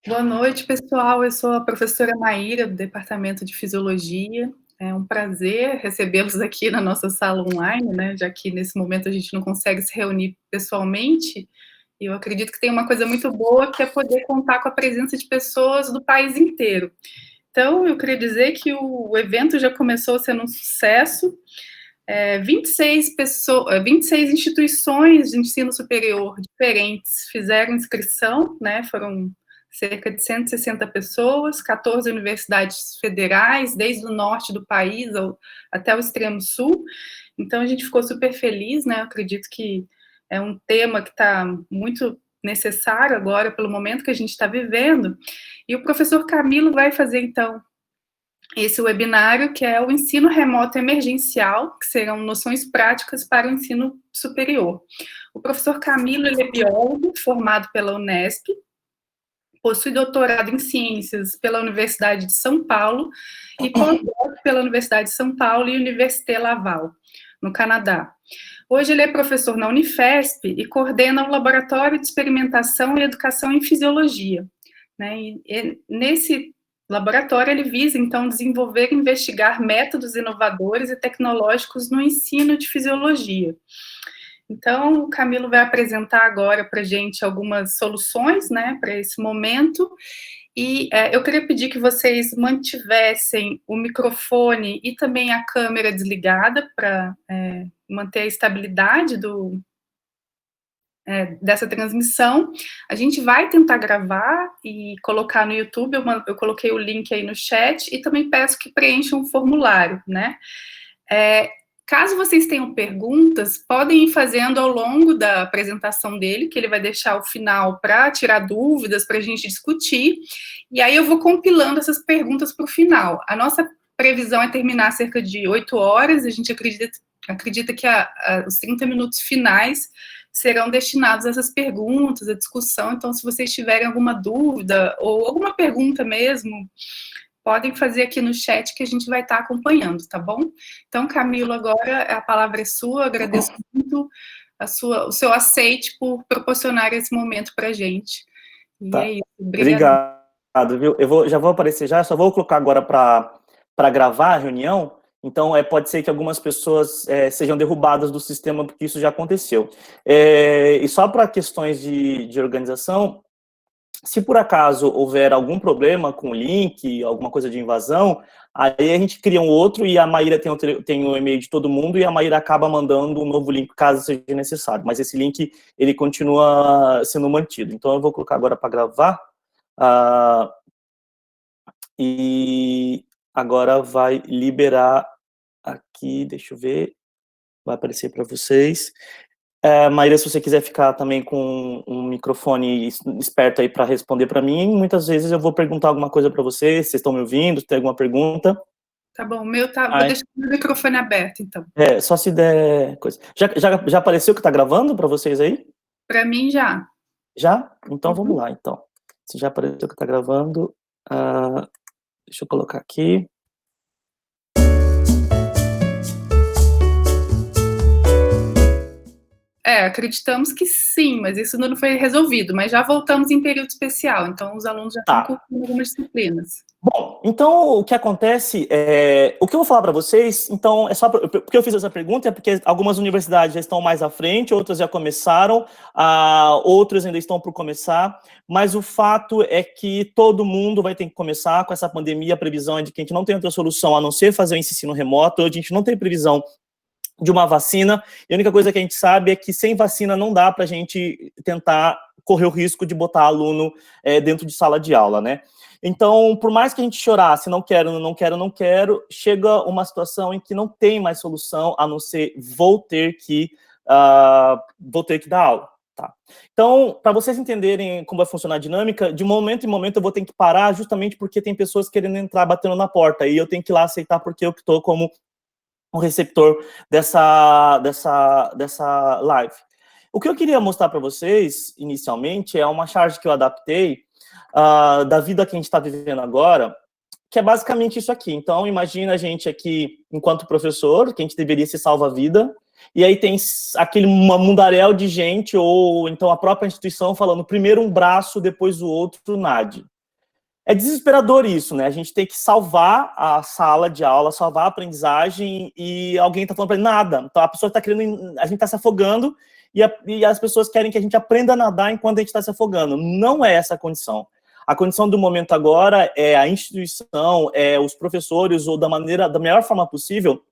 Boa noite, pessoal. Eu sou a professora Maíra, do Departamento de Fisiologia. É um prazer recebê-los aqui na nossa sala online, né? Já que nesse momento a gente não consegue se reunir pessoalmente. E eu acredito que tem uma coisa muito boa, que é poder contar com a presença de pessoas do país inteiro. Então, eu queria dizer que o evento já começou sendo um sucesso. 26 instituições de ensino superior diferentes fizeram inscrição, né? Foram cerca de 160 pessoas, 14 universidades federais, desde o norte do país até o extremo sul. Então, a gente ficou super feliz, né? Eu acredito que é um tema que está muito necessário agora, pelo momento que a gente está vivendo. E o professor Camilo vai fazer, então, esse webinário, que é o ensino remoto emergencial, que serão noções práticas para o ensino superior. O professor Camilo, ele é biólogo, formado pela Unesp, possui doutorado em ciências pela Universidade de São Paulo e pós-doc pela Universidade de São Paulo e Université Laval, no Canadá. Hoje ele é professor na Unifesp e coordena o Laboratório de Experimentação e Educação em Fisiologia, né? E nesse laboratório ele visa, então, desenvolver e investigar métodos inovadores e tecnológicos no ensino de fisiologia. Então, o Camilo vai apresentar agora para a gente algumas soluções, né, para esse momento. E eu queria pedir que vocês mantivessem o microfone e também a câmera desligada para manter a estabilidade dessa transmissão. A gente vai tentar gravar e colocar no YouTube. Eu coloquei o link aí no chat e também peço que preencham um formulário, né? Caso vocês tenham perguntas, podem ir fazendo ao longo da apresentação dele, que ele vai deixar ao final para tirar dúvidas, para a gente discutir, e aí eu vou compilando essas perguntas para o final. A nossa previsão é terminar cerca de 8 horas, a gente acredita que os 30 minutos finais serão destinados a essas perguntas, a discussão. Então, se vocês tiverem alguma dúvida, ou alguma pergunta mesmo, podem fazer aqui no chat que a gente vai estar acompanhando, tá bom? Então, Camilo, agora a palavra é sua. Agradeço muito o seu aceite por proporcionar esse momento para a gente. E Tá. é isso. Obrigado, viu? Já vou aparecer já, só vou colocar agora para gravar a reunião. Então, pode ser que algumas pessoas sejam derrubadas do sistema, porque isso já aconteceu. E só para questões de organização, se por acaso houver algum problema com o link, alguma coisa de invasão, aí a gente cria um outro e a Maíra tem o e-mail de todo mundo e a Maíra acaba mandando um novo link caso seja necessário. Mas esse link, ele continua sendo mantido. Então, eu vou colocar agora para gravar. E agora vai liberar aqui, deixa eu ver, vai aparecer para vocês. Maíra, se você quiser ficar também com um microfone esperto aí para responder para mim, muitas vezes eu vou perguntar alguma coisa para vocês, vocês estão me ouvindo, tem alguma pergunta? Tá bom, vou deixar o microfone aberto, então. Só se der coisa. Já apareceu que está gravando para vocês aí? Para mim, já. Já? Então, vamos lá, então. Se já apareceu que está gravando, deixa eu colocar aqui. Acreditamos que sim, mas isso ainda não foi resolvido. Mas já voltamos em período especial, então os alunos já estão cursando algumas disciplinas. Bom, então o que acontece o que eu vou falar para vocês, então é só porque eu fiz essa pergunta, é porque algumas universidades já estão mais à frente, outras já começaram, outras ainda estão por começar, mas o fato é que todo mundo vai ter que começar com essa pandemia. A previsão é de que a gente não tem outra solução a não ser fazer o ensino remoto. Hoje a gente não tem previsão de uma vacina, e a única coisa que a gente sabe é que sem vacina não dá para a gente tentar correr o risco de botar aluno dentro de sala de aula, né? Então, por mais que a gente chorasse, não quero, não quero, não quero, chega uma situação em que não tem mais solução a não ser vou ter que dar aula. Tá. Então, para vocês entenderem como vai funcionar a dinâmica, de momento em momento eu vou ter que parar justamente porque tem pessoas querendo entrar, batendo na porta, e eu tenho que ir lá aceitar porque eu que estou como um receptor dessa live. O que eu queria mostrar para vocês, inicialmente, é uma charge que eu adaptei da vida que a gente está vivendo agora, que é basicamente isso aqui. Então, imagina a gente aqui, enquanto professor, que a gente deveria ser salva-vida, e aí tem aquele mundaréu de gente, ou então a própria instituição falando primeiro um braço, depois o outro, NAD. É desesperador isso, né? A gente tem que salvar a sala de aula, salvar a aprendizagem, e alguém está falando para ele nada. Então a pessoa está querendo, a gente está se afogando, e as pessoas querem que a gente aprenda a nadar enquanto a gente está se afogando. Não é essa a condição. A condição do momento agora é a instituição, é os professores, ou da melhor forma possível,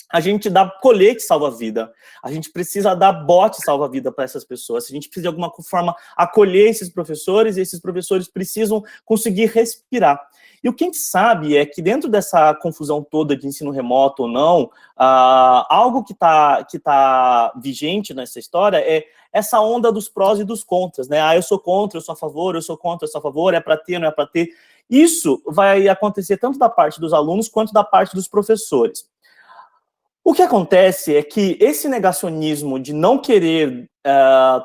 a gente dá colete salva-vida, a gente precisa dar bote salva-vida para essas pessoas, a gente precisa de alguma forma acolher esses professores, e esses professores precisam conseguir respirar. E o que a gente sabe é que dentro dessa confusão toda de ensino remoto ou não, algo que tá vigente nessa história é essa onda dos prós e dos contras, né? Eu sou contra, eu sou a favor, eu sou contra, eu sou a favor, é para ter, não é para ter. Isso vai acontecer tanto da parte dos alunos quanto da parte dos professores. O que acontece é que esse negacionismo de não querer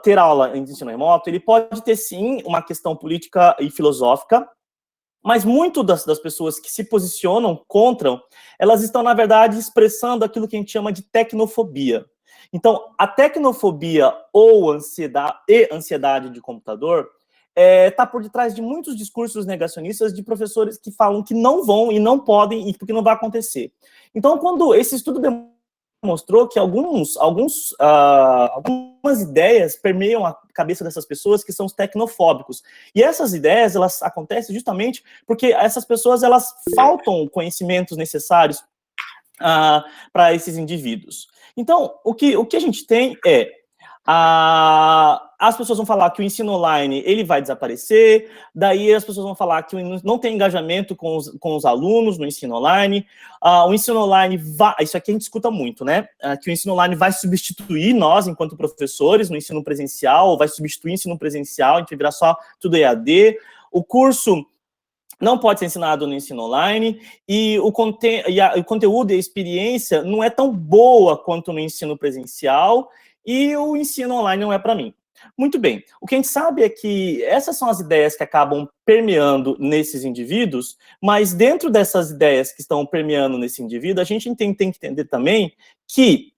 ter aula em ensino remoto, ele pode ter, sim, uma questão política e filosófica, mas muito das pessoas que se posicionam contra, elas estão, na verdade, expressando aquilo que a gente chama de tecnofobia. Então, a tecnofobia ou ansiedade de computador está por detrás de muitos discursos negacionistas de professores que falam que não vão e não podem, e porque não vai acontecer. Então, quando esse estudo demonstrou que algumas ideias permeiam a cabeça dessas pessoas, que são os tecnofóbicos. E essas ideias, elas acontecem justamente porque essas pessoas, elas faltam conhecimentos necessários para esses indivíduos. Então, o que a gente tem é as pessoas vão falar que o ensino online ele vai desaparecer, daí as pessoas vão falar que não tem engajamento com os alunos no ensino online, o ensino online vai, isso aqui a gente escuta muito, né, que o ensino online vai substituir nós, enquanto professores, no ensino presencial, ou vai substituir o ensino presencial, a gente vai virar só tudo EAD, o curso não pode ser ensinado no ensino online, e o conteúdo e a experiência não é tão boa quanto no ensino presencial, e o ensino online não é para mim. Muito bem, o que a gente sabe é que essas são as ideias que acabam permeando nesses indivíduos, mas dentro dessas ideias que estão permeando nesse indivíduo, a gente tem que entender também que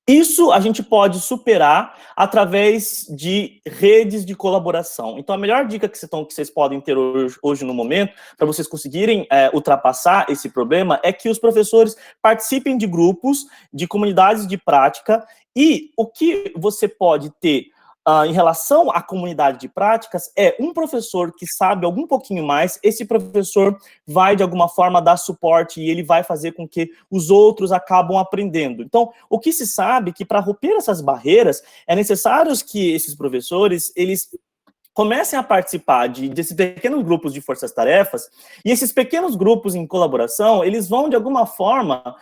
isso a gente pode superar através de redes de colaboração. Então, a melhor dica que vocês podem ter hoje no momento, para vocês conseguirem ultrapassar esse problema, é que os professores participem de grupos, de comunidades de prática, e o que você pode ter em relação à comunidade de práticas é um professor que sabe algum pouquinho mais, esse professor vai, de alguma forma, dar suporte e ele vai fazer com que os outros acabam aprendendo. Então, o que se sabe é que para romper essas barreiras, é necessário que esses professores, eles comecem a participar desses pequenos grupos de forças-tarefas, e esses pequenos grupos em colaboração, eles vão, de alguma forma,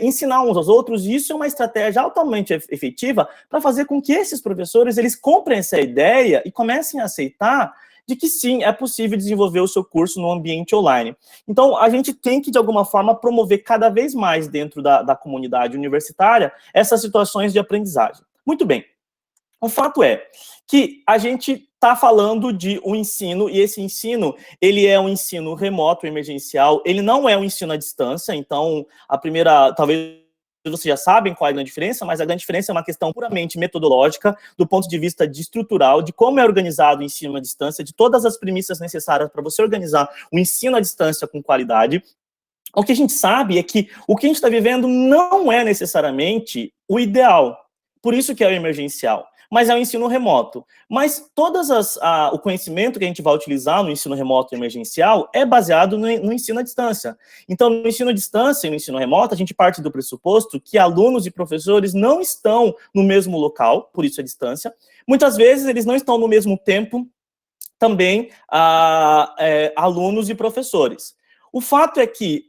ensinar uns aos outros, e isso é uma estratégia altamente efetiva para fazer com que esses professores, eles comprem essa ideia e comecem a aceitar de que sim, é possível desenvolver o seu curso no ambiente online. Então, a gente tem que, de alguma forma, promover cada vez mais dentro da comunidade universitária essas situações de aprendizagem. Muito bem. O fato é que a gente está falando de um ensino, e esse ensino, ele é um ensino remoto, emergencial, ele não é um ensino à distância, então, talvez vocês já sabem qual é a grande diferença, mas a grande diferença é uma questão puramente metodológica, do ponto de vista estrutural, de como é organizado o ensino à distância, de todas as premissas necessárias para você organizar o ensino à distância com qualidade. O que a gente sabe é que o que a gente está vivendo não é necessariamente o ideal, por isso que é o emergencial, mas é o ensino remoto. Mas o conhecimento que a gente vai utilizar no ensino remoto emergencial é baseado no ensino à distância. Então, no ensino à distância e no ensino remoto, a gente parte do pressuposto que alunos e professores não estão no mesmo local, por isso a distância. Muitas vezes, eles não estão no mesmo tempo também, alunos e professores. O fato é que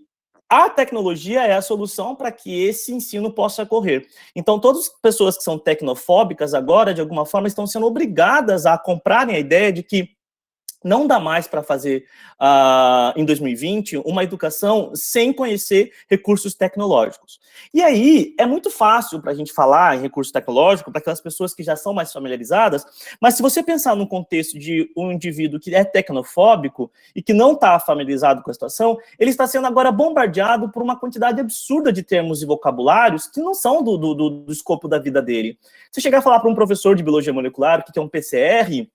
a tecnologia é a solução para que esse ensino possa ocorrer. Então, todas as pessoas que são tecnofóbicas agora, de alguma forma, estão sendo obrigadas a comprarem a ideia de que Não dá mais para fazer, em 2020, uma educação sem conhecer recursos tecnológicos. E aí, é muito fácil para a gente falar em recurso tecnológico para aquelas pessoas que já são mais familiarizadas, mas se você pensar num contexto de um indivíduo que é tecnofóbico e que não está familiarizado com a situação, ele está sendo agora bombardeado por uma quantidade absurda de termos e vocabulários que não são do escopo da vida dele. Se chegar a falar para um professor de biologia molecular o que é um PCR,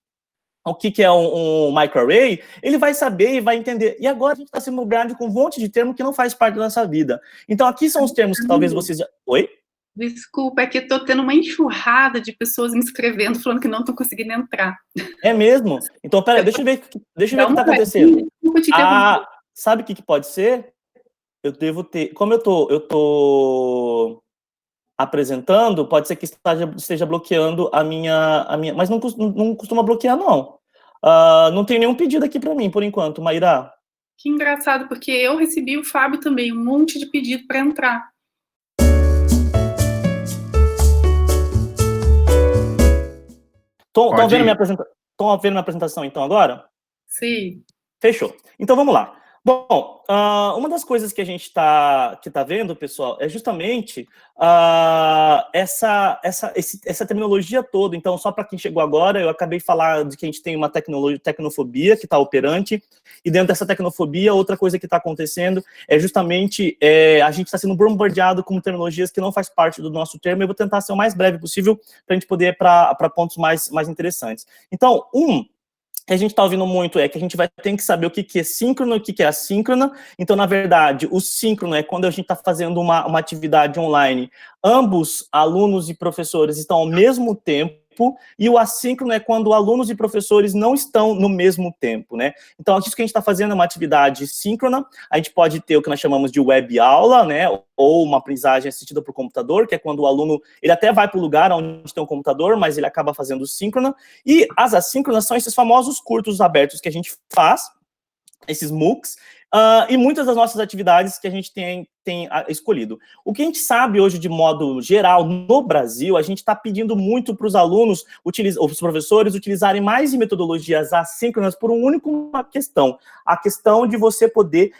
o que é um microarray, ele vai saber e vai entender. E agora a gente está sendo bombardeado com um monte de termo que não faz parte da nossa vida. Então, aqui são os termos que talvez vocês... Oi? Desculpa, é que estou tendo uma enxurrada de pessoas me escrevendo, falando que não estão conseguindo entrar. É mesmo? Então, peraí, deixa eu ver o que está acontecendo. Sabe o que pode ser? Eu devo ter... Como eu tô apresentando, pode ser que esteja bloqueando a minha... Mas não costuma bloquear, não. Não tem nenhum pedido aqui para mim, por enquanto, Maíra. Que engraçado, porque eu recebi o Fábio também, um monte de pedido para entrar. Estão vendo minha apresentação, então, agora? Sim. Fechou. Então, vamos lá. Bom, uma das coisas que a gente tá vendo, pessoal, é justamente essa terminologia toda. Então, só para quem chegou agora, eu acabei de falar de que a gente tem uma tecnofobia que está operante, e dentro dessa tecnofobia, outra coisa que está acontecendo é justamente a gente está sendo bombardeado com terminologias que não faz parte do nosso termo, e eu vou tentar ser o mais breve possível para a gente poder ir para pontos mais interessantes. Então, que a gente está ouvindo muito é que a gente vai ter que saber o que é síncrono e o que é assíncrono. Então, na verdade, o síncrono é quando a gente está fazendo uma atividade online, ambos, alunos e professores, estão ao mesmo tempo, e o assíncrono é quando alunos e professores não estão no mesmo tempo, né? Então, isso que a gente está fazendo é uma atividade síncrona. A gente pode ter o que nós chamamos de web aula, né? Ou uma aprendizagem assistida por computador, que é quando o aluno, ele até vai para o lugar onde tem um computador, mas ele acaba fazendo síncrona. E as assíncronas são esses famosos cursos abertos que a gente faz, esses MOOCs, e muitas das nossas atividades que a gente tem escolhido. O que a gente sabe hoje, de modo geral, no Brasil, a gente está pedindo muito para os alunos, os professores, utilizarem mais metodologias assíncronas por uma única questão, a questão de você poder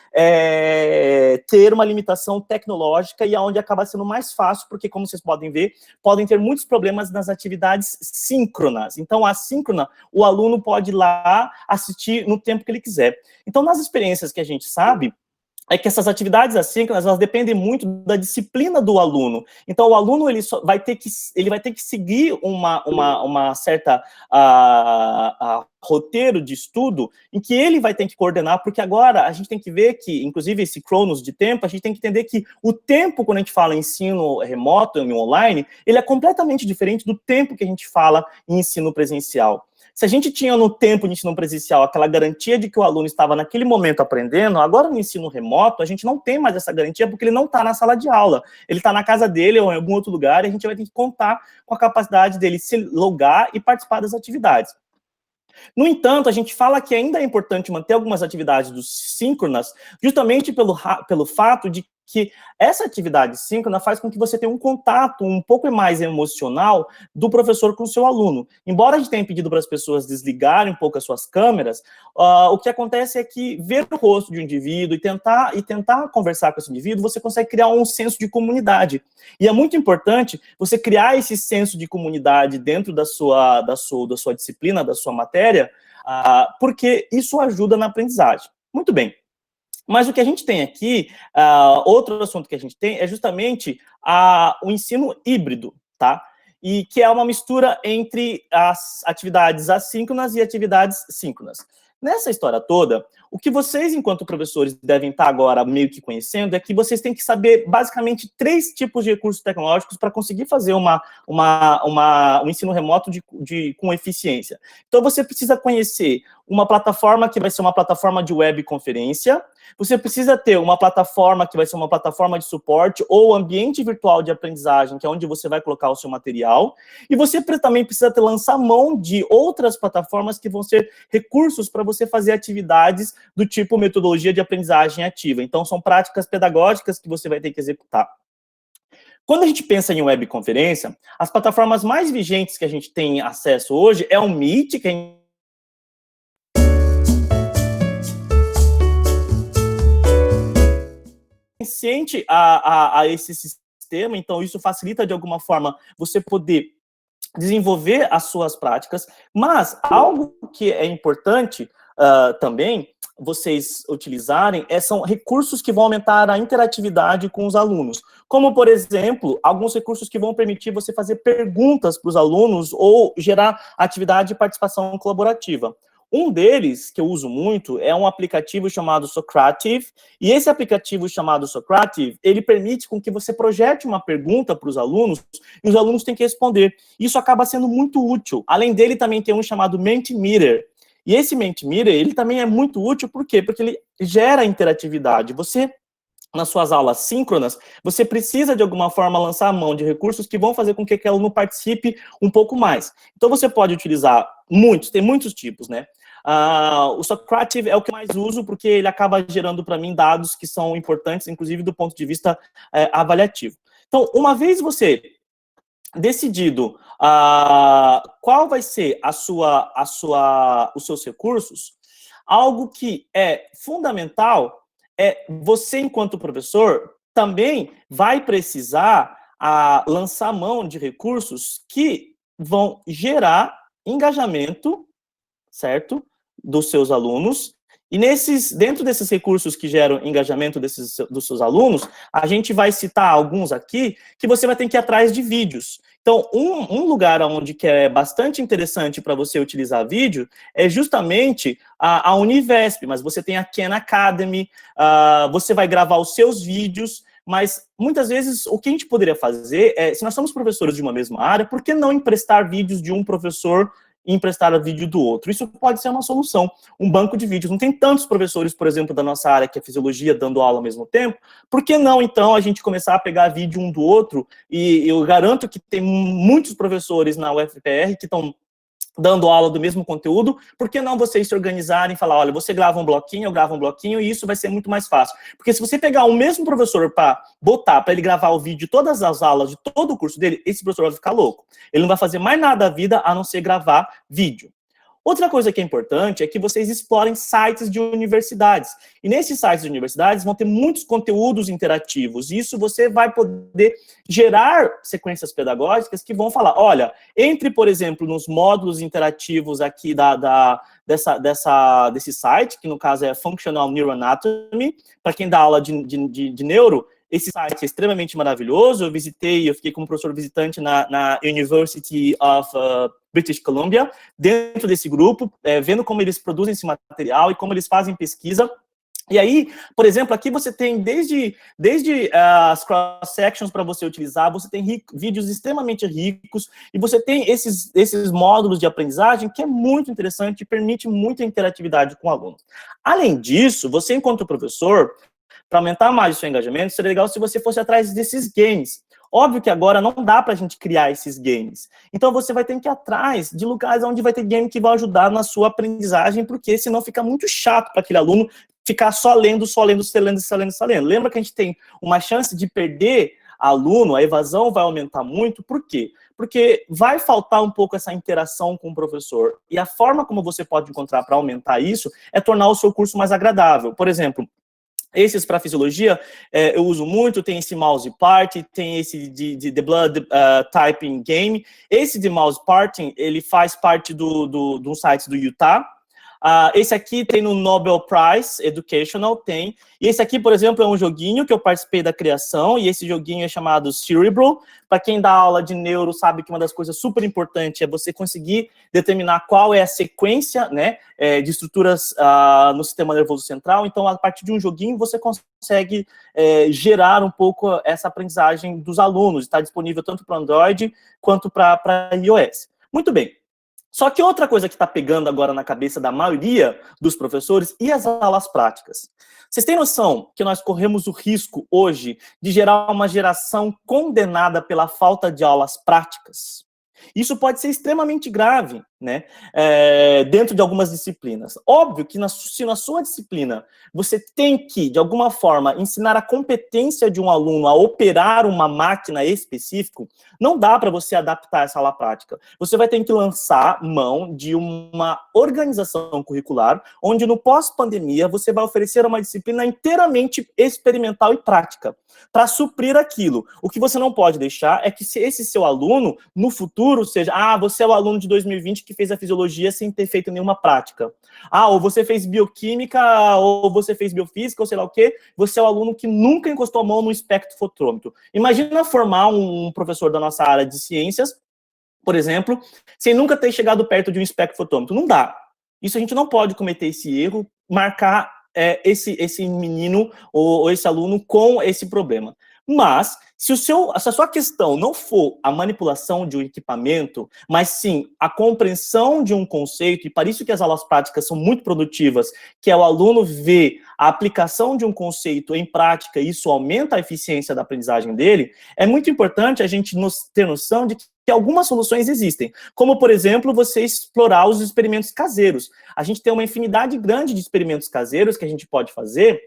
ter uma limitação tecnológica, e aonde acaba sendo mais fácil, porque, como vocês podem ver, podem ter muitos problemas nas atividades síncronas. Então, a síncrona, o aluno pode ir lá assistir no tempo que ele quiser. Então, nas experiências que a gente sabe, é que essas atividades assíncronas, elas dependem muito da disciplina do aluno. Então, o aluno, ele vai ter que seguir uma certa roteiro de estudo em que ele vai ter que coordenar, porque agora a gente tem que ver que, inclusive, esse cronos de tempo, a gente tem que entender que o tempo, quando a gente fala em ensino remoto, em online, ele é completamente diferente do tempo que a gente fala em ensino presencial. Se a gente tinha no tempo de ensino presencial aquela garantia de que o aluno estava naquele momento aprendendo, agora no ensino remoto a gente não tem mais essa garantia, porque ele não está na sala de aula. Ele está na casa dele ou em algum outro lugar, e a gente vai ter que contar com a capacidade dele se logar e participar das atividades. No entanto, a gente fala que ainda é importante manter algumas atividades síncronas, justamente pelo fato de que essa atividade síncrona faz com que você tenha um contato um pouco mais emocional do professor com o seu aluno. Embora a gente tenha pedido para as pessoas desligarem um pouco as suas câmeras, o que acontece é que ver o rosto de um indivíduo e tentar conversar com esse indivíduo, você consegue criar um senso de comunidade. E é muito importante você criar esse senso de comunidade dentro da sua disciplina, da sua matéria, porque isso ajuda na aprendizagem. Muito bem. Mas o que a gente tem aqui, outro assunto que a gente tem é justamente o ensino híbrido, tá? E que é uma mistura entre as atividades assíncronas e atividades síncronas. Nessa história toda, o que vocês, enquanto professores, devem estar agora meio que conhecendo é que vocês têm que saber, basicamente, 3 tipos de recursos tecnológicos para conseguir fazer um ensino remoto com eficiência. Então, você precisa conhecer uma plataforma que vai ser uma plataforma de webconferência, você precisa ter uma plataforma que vai ser uma plataforma de suporte ou ambiente virtual de aprendizagem, que é onde você vai colocar o seu material, e você também precisa lançar mão de outras plataformas que vão ser recursos para você fazer atividades do tipo metodologia de aprendizagem ativa. Então, são práticas pedagógicas que você vai ter que executar. Quando a gente pensa em webconferência, as plataformas mais vigentes que a gente tem acesso hoje é o Meet, que a gente pertencente a esse sistema, então isso facilita de alguma forma você poder desenvolver as suas práticas, mas algo que é importante também vocês utilizarem são recursos que vão aumentar a interatividade com os alunos, como, por exemplo, alguns recursos que vão permitir você fazer perguntas para os alunos ou gerar atividade de participação colaborativa. Um deles, que eu uso muito, é um aplicativo chamado Socrative, e esse aplicativo chamado Socrative, ele permite com que você projete uma pergunta para os alunos, e os alunos têm que responder. Isso acaba sendo muito útil. Além dele, também tem um chamado Mentimeter, e esse Mentimeter, ele também é muito útil, por quê? Porque ele gera interatividade. Você, nas suas aulas síncronas, você precisa, de alguma forma, lançar a mão de recursos que vão fazer com que aquele aluno participe um pouco mais. Então, você pode utilizar muitos, tem muitos tipos, né? O Socrative é o que eu mais uso, porque ele acaba gerando para mim dados que são importantes, inclusive do ponto de vista avaliativo. Então, uma vez você decidido qual vai ser os seus recursos, algo que é fundamental é você, enquanto professor, também vai precisar lançar mão de recursos que vão gerar engajamento, certo? Dos seus alunos, e dentro desses recursos que geram engajamento dos seus alunos, a gente vai citar alguns aqui, que você vai ter que ir atrás de vídeos. Então, um lugar onde que é bastante interessante para você utilizar vídeo é justamente a Univesp, mas você tem a Khan Academy, você vai gravar os seus vídeos, mas muitas vezes o que a gente poderia fazer é, se nós somos professores de uma mesma área, por que não emprestar vídeos de um professor e emprestar o vídeo do outro? Isso pode ser uma solução, um banco de vídeos. Não tem tantos professores, por exemplo, da nossa área, que é fisiologia, dando aula ao mesmo tempo. Por que não, então, a gente começar a pegar vídeo um do outro? E eu garanto que tem muitos professores na UFPR que estão dando aula do mesmo conteúdo. Por que não vocês se organizarem e falar, olha, você grava um bloquinho, eu gravo um bloquinho, e isso vai ser muito mais fácil. Porque se você pegar o mesmo professor para botar, para ele gravar o vídeo de todas as aulas, de todo o curso dele, esse professor vai ficar louco. Ele não vai fazer mais nada da vida a não ser gravar vídeo. Outra coisa que é importante é que vocês explorem sites de universidades. E nesses sites de universidades vão ter muitos conteúdos interativos. E isso você vai poder gerar sequências pedagógicas que vão falar, olha, entre, por exemplo, nos módulos interativos aqui desse site, que no caso é Functional Neuroanatomy, para quem dá aula de neuro, esse site é extremamente maravilhoso. Eu fiquei como professor visitante na University of British Columbia, dentro desse grupo, vendo como eles produzem esse material e como eles fazem pesquisa. E aí, por exemplo, aqui você tem desde as cross-sections para você utilizar, você tem vídeos extremamente ricos, e você tem esses módulos de aprendizagem que é muito interessante e permite muita interatividade com o aluno. Além disso, você, enquanto professor, para aumentar mais o seu engajamento, seria legal se você fosse atrás desses games. Óbvio que agora não dá para a gente criar esses games. Então, você vai ter que ir atrás de lugares onde vai ter game que vai ajudar na sua aprendizagem, porque senão fica muito chato para aquele aluno ficar só lendo. Lembra que a gente tem uma chance de perder aluno, a evasão vai aumentar muito. Por quê? Porque vai faltar um pouco essa interação com o professor. E a forma como você pode encontrar para aumentar isso é tornar o seu curso mais agradável. Por exemplo, esses para fisiologia, eu uso muito, tem esse Mouse Party, tem esse de The Blood Typing Game. Esse de Mouse Party, ele faz parte do site do Utah. Esse aqui tem no Nobel Prize Educational, tem. E esse aqui, por exemplo, é um joguinho que eu participei da criação, e esse joguinho é chamado Cerebral. Para quem dá aula de neuro, sabe que uma das coisas super importantes é você conseguir determinar qual é a sequência, né, de estruturas no sistema nervoso central. Então, a partir de um joguinho, você consegue gerar um pouco essa aprendizagem dos alunos. Está disponível tanto para Android quanto para iOS. Muito bem. Só que outra coisa que está pegando agora na cabeça da maioria dos professores e as aulas práticas. Vocês têm noção que nós corremos o risco hoje de gerar uma geração condenada pela falta de aulas práticas? Isso pode ser extremamente grave, né, dentro de algumas disciplinas. Óbvio que se na sua disciplina você tem que, de alguma forma, ensinar a competência de um aluno a operar uma máquina específica, não dá para você adaptar essa aula prática. Você vai ter que lançar mão de uma organização curricular, onde no pós-pandemia você vai oferecer uma disciplina inteiramente experimental e prática, para suprir aquilo. O que você não pode deixar é que esse seu aluno, no futuro, seja, você é o aluno de 2020 que fez a fisiologia sem ter feito nenhuma prática. Ou você fez bioquímica, ou você fez biofísica, ou sei lá o quê, você é o aluno que nunca encostou a mão no espectrofotrômetro. Imagina formar um professor da nossa área de ciências, por exemplo, sem nunca ter chegado perto de um espectrofotrômetro. Não dá. Isso a gente não pode cometer esse erro, marcar esse menino ou esse aluno com esse problema. Mas, se a sua questão não for a manipulação de um equipamento, mas sim a compreensão de um conceito, e para isso que as aulas práticas são muito produtivas, que é o aluno ver a aplicação de um conceito em prática, e isso aumenta a eficiência da aprendizagem dele, é muito importante a gente ter noção de que algumas soluções existem, como, por exemplo, você explorar os experimentos caseiros. A gente tem uma infinidade grande de experimentos caseiros que a gente pode fazer,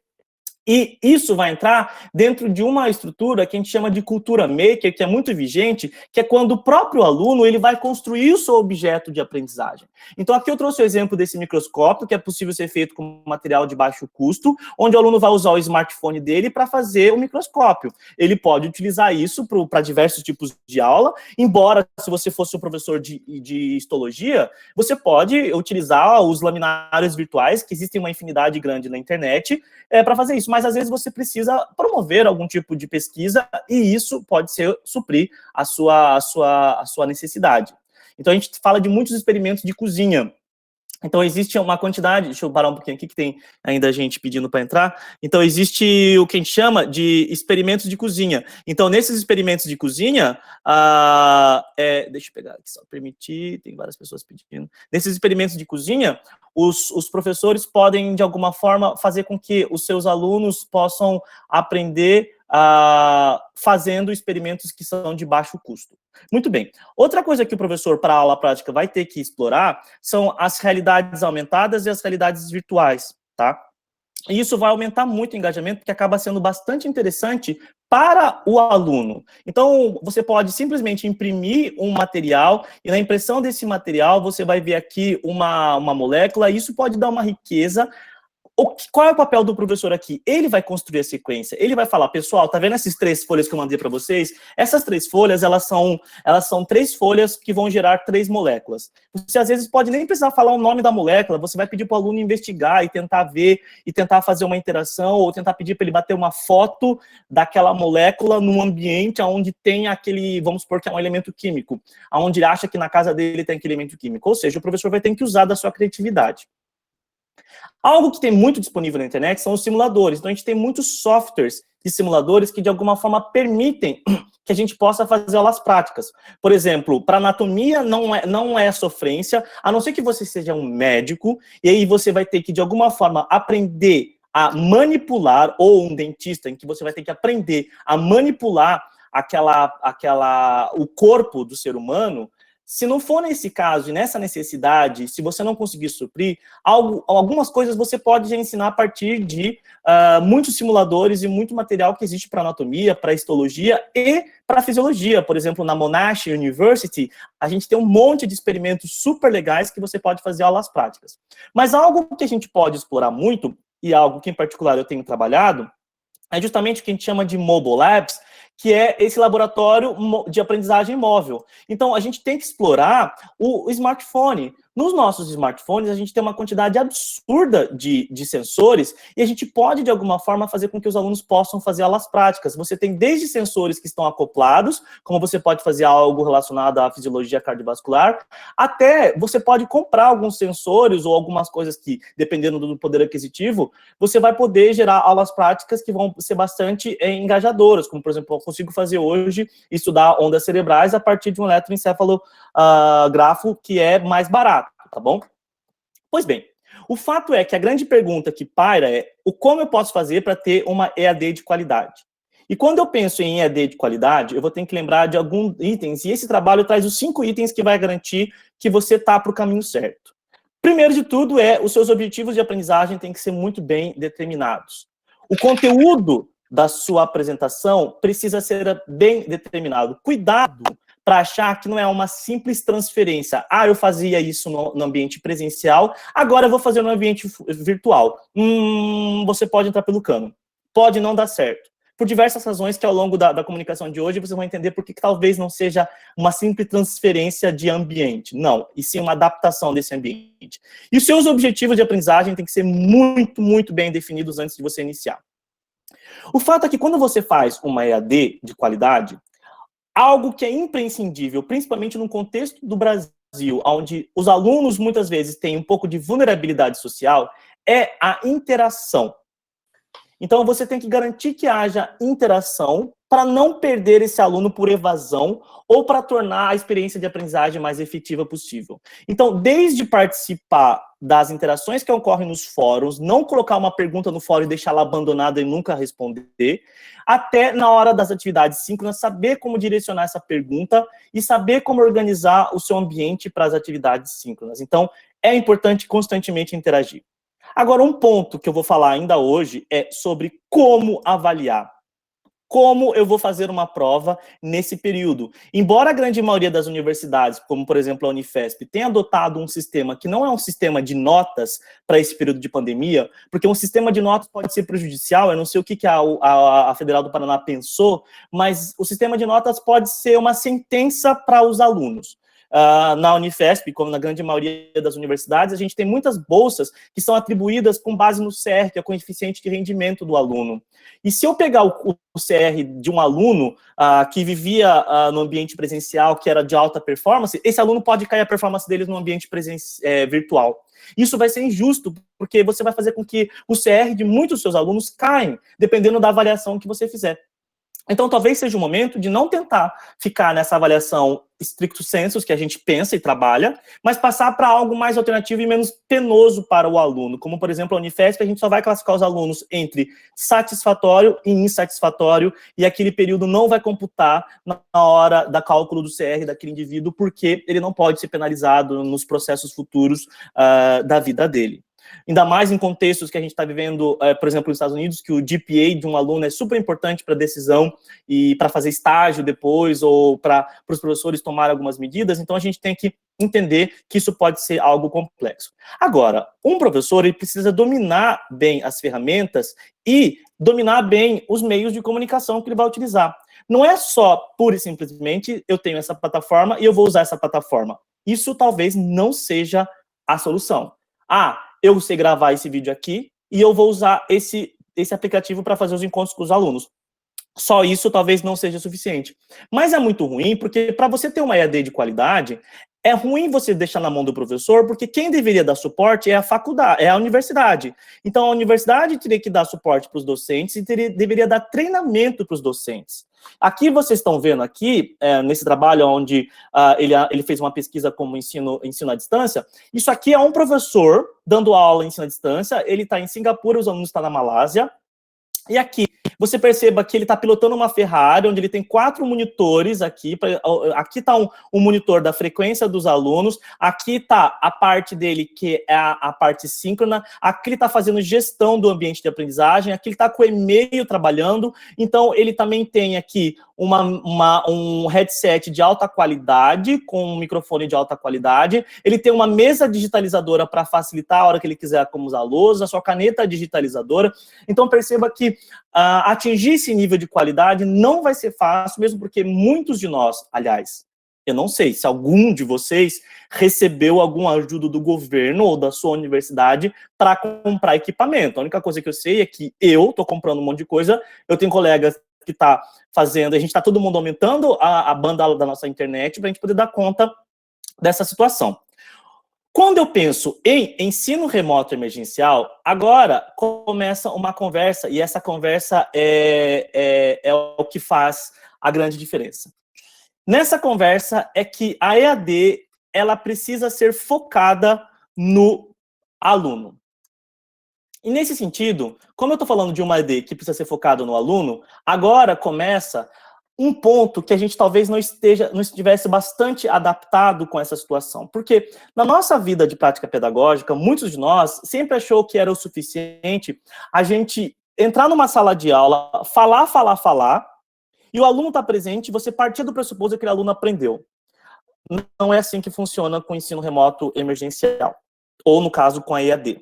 e isso vai entrar dentro de uma estrutura que a gente chama de cultura maker, que é muito vigente, que é quando o próprio aluno ele vai construir o seu objeto de aprendizagem. Então, aqui eu trouxe o exemplo desse microscópio, que é possível ser feito com material de baixo custo, onde o aluno vai usar o smartphone dele para fazer o microscópio. Ele pode utilizar isso para diversos tipos de aula, embora, se você fosse um professor de histologia, você pode utilizar os laminários virtuais, que existem uma infinidade grande na internet, para fazer isso. Mas às vezes você precisa promover algum tipo de pesquisa e isso pode suprir a sua necessidade. Então a gente fala de muitos experimentos de cozinha. Então existe uma quantidade, deixa eu parar um pouquinho aqui que tem ainda gente pedindo para entrar. Então existe o que a gente chama de experimentos de cozinha. Então nesses experimentos de cozinha, deixa eu pegar aqui só, permitir, tem várias pessoas pedindo. Nesses experimentos de cozinha, os professores podem de alguma forma fazer com que os seus alunos possam aprender fazendo experimentos que são de baixo custo. Muito bem. Outra coisa que o professor, para a aula prática, vai ter que explorar são as realidades aumentadas e as realidades virtuais, tá? E isso vai aumentar muito o engajamento, porque acaba sendo bastante interessante para o aluno. Então, você pode simplesmente imprimir um material, e na impressão desse material, você vai ver aqui uma molécula, e isso pode dar uma riqueza. Qual é o papel do professor aqui? Ele vai construir a sequência, ele vai falar, pessoal, tá vendo essas 3 folhas que eu mandei para vocês? Essas 3 folhas, elas são 3 folhas que vão gerar 3 moléculas. Você, às vezes, pode nem precisar falar o nome da molécula, você vai pedir para o aluno investigar e tentar ver, e tentar fazer uma interação, ou tentar pedir para ele bater uma foto daquela molécula num ambiente onde tem aquele, vamos supor que é um elemento químico, onde ele acha que na casa dele tem aquele elemento químico. Ou seja, o professor vai ter que usar da sua criatividade. Algo que tem muito disponível na internet são os simuladores. Então, a gente tem muitos softwares de simuladores que, de alguma forma, permitem que a gente possa fazer aulas práticas. Por exemplo, para anatomia não é sofrência, a não ser que você seja um médico, e aí você vai ter que, de alguma forma, aprender a manipular, ou um dentista, em que você vai ter que aprender a manipular o corpo do ser humano. Se não for nesse caso e nessa necessidade, se você não conseguir suprir, algumas coisas você pode já ensinar a partir de muitos simuladores e muito material que existe para anatomia, para histologia e para fisiologia. Por exemplo, na Monash University, a gente tem um monte de experimentos super legais que você pode fazer aulas práticas. Mas algo que a gente pode explorar muito, e algo que em particular eu tenho trabalhado, é justamente o que a gente chama de Mobile Labs, que é esse laboratório de aprendizagem móvel. Então, a gente tem que explorar o smartphone. Nos nossos smartphones, a gente tem uma quantidade absurda de sensores e a gente pode, de alguma forma, fazer com que os alunos possam fazer aulas práticas. Você tem desde sensores que estão acoplados, como você pode fazer algo relacionado à fisiologia cardiovascular, até você pode comprar alguns sensores ou algumas coisas que, dependendo do poder aquisitivo, você vai poder gerar aulas práticas que vão ser bastante engajadoras, como, por exemplo, eu consigo fazer hoje, estudar ondas cerebrais a partir de um eletroencefalografo que é mais barato. Tá bom? Pois bem, o fato é que a grande pergunta que paira é como eu posso fazer para ter uma EAD de qualidade? E quando eu penso em EAD de qualidade, eu vou ter que lembrar de alguns itens, e esse trabalho traz os 5 itens que vai garantir que você está para o caminho certo. Primeiro de tudo os seus objetivos de aprendizagem têm que ser muito bem determinados. O conteúdo da sua apresentação precisa ser bem determinado. Cuidado para achar que não é uma simples transferência. Eu fazia isso no ambiente presencial, agora eu vou fazer no ambiente virtual. Você pode entrar pelo cano. Pode não dar certo. Por diversas razões que ao longo da comunicação de hoje vocês vão entender por que talvez não seja uma simples transferência de ambiente. Não, e sim uma adaptação desse ambiente. E os seus objetivos de aprendizagem têm que ser muito, muito bem definidos antes de você iniciar. O fato é que quando você faz uma EAD de qualidade, algo que é imprescindível, principalmente no contexto do Brasil, onde os alunos muitas vezes têm um pouco de vulnerabilidade social, é a interação. Então, você tem que garantir que haja interação para não perder esse aluno por evasão ou para tornar a experiência de aprendizagem mais efetiva possível. Então, desde participar das interações que ocorrem nos fóruns, não colocar uma pergunta no fórum e deixá-la abandonada e nunca responder, até na hora das atividades síncronas, saber como direcionar essa pergunta e saber como organizar o seu ambiente para as atividades síncronas. Então, é importante constantemente interagir. Agora, um ponto que eu vou falar ainda hoje é sobre como avaliar. Como eu vou fazer uma prova nesse período. Embora a grande maioria das universidades, como por exemplo a Unifesp, tenha adotado um sistema que não é um sistema de notas para esse período de pandemia, porque um sistema de notas pode ser prejudicial, eu não sei o que a Federal do Paraná pensou, mas o sistema de notas pode ser uma sentença para os alunos. Na Unifesp, como na grande maioria das universidades, a gente tem muitas bolsas que são atribuídas com base no CR, que é o coeficiente de rendimento do aluno. E se eu pegar o CR de um aluno que vivia no ambiente presencial, que era de alta performance, esse aluno pode cair a performance dele no ambiente virtual. Isso vai ser injusto, porque você vai fazer com que o CR de muitos dos seus alunos caia, dependendo da avaliação que você fizer. Então, talvez seja o momento de não tentar ficar nessa avaliação stricto sensus que a gente pensa e trabalha, mas passar para algo mais alternativo e menos penoso para o aluno. Como, por exemplo, a Unifesp, a gente só vai classificar os alunos entre satisfatório e insatisfatório, e aquele período não vai computar na hora da cálculo do CR daquele indivíduo, porque ele não pode ser penalizado nos processos futuros da vida dele. Ainda mais em contextos que a gente está vivendo, por exemplo, nos Estados Unidos, que o GPA de um aluno é super importante para a decisão e para fazer estágio depois, ou para os professores tomarem algumas medidas, então a gente tem que entender que isso pode ser algo complexo. Agora, um professor ele precisa dominar bem as ferramentas e dominar bem os meios de comunicação que ele vai utilizar. Não é só, pura e simplesmente, eu tenho essa plataforma e eu vou usar essa plataforma. Isso talvez não seja a solução. Eu sei gravar esse vídeo aqui e eu vou usar esse aplicativo para fazer os encontros com os alunos. Só isso talvez não seja suficiente. Mas é muito ruim, porque para você ter uma EAD de qualidade, é ruim você deixar na mão do professor, porque quem deveria dar suporte é a faculdade, é a universidade. Então, a universidade teria que dar suporte para os docentes e deveria dar treinamento para os docentes. Aqui vocês estão vendo aqui, nesse trabalho onde ele fez uma pesquisa como ensino à distância, isso aqui é um professor dando aula em ensino à distância, ele está em Singapura, os alunos estão na Malásia, e aqui você perceba que ele está pilotando uma Ferrari, onde ele tem 4 monitores aqui. Aqui está um monitor da frequência dos alunos. Aqui está a parte dele, que é a parte síncrona. Aqui ele está fazendo gestão do ambiente de aprendizagem. Aqui ele está com o e-mail trabalhando. Então, ele também tem aqui um headset de alta qualidade, com um microfone de alta qualidade. Ele tem uma mesa digitalizadora para facilitar a hora que ele quiser como usar a lousa, a sua caneta digitalizadora. Então, perceba que atingir esse nível de qualidade não vai ser fácil, mesmo porque muitos de nós, aliás, eu não sei se algum de vocês recebeu alguma ajuda do governo ou da sua universidade para comprar equipamento. A única coisa que eu sei é que eu estou comprando um monte de coisa, eu tenho colegas que tá fazendo, a gente está todo mundo aumentando a banda da nossa internet para a gente poder dar conta dessa situação. Quando eu penso em ensino remoto emergencial, agora começa uma conversa, e essa conversa é o que faz a grande diferença. Nessa conversa é que a EAD, ela precisa ser focada no aluno. E nesse sentido, como eu estou falando de uma ED que precisa ser focado no aluno, agora começa um ponto que a gente talvez não estivesse bastante adaptado com essa situação. Porque na nossa vida de prática pedagógica, muitos de nós sempre achou que era o suficiente a gente entrar numa sala de aula, falar, e o aluno está presente, você partir do pressuposto que aquele aluno aprendeu. Não é assim que funciona com o ensino remoto emergencial, ou no caso com a EAD.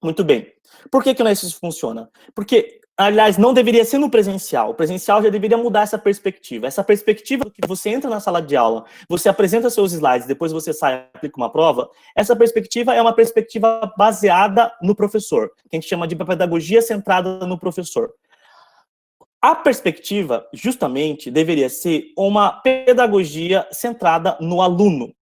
Muito bem. Por que não é isso que funciona? Porque, aliás, não deveria ser no presencial. O presencial já deveria mudar essa perspectiva. Essa perspectiva que você entra na sala de aula, você apresenta seus slides, depois você sai e aplica uma prova, essa perspectiva é uma perspectiva baseada no professor, que a gente chama de pedagogia centrada no professor. A perspectiva, justamente, deveria ser uma pedagogia centrada no aluno.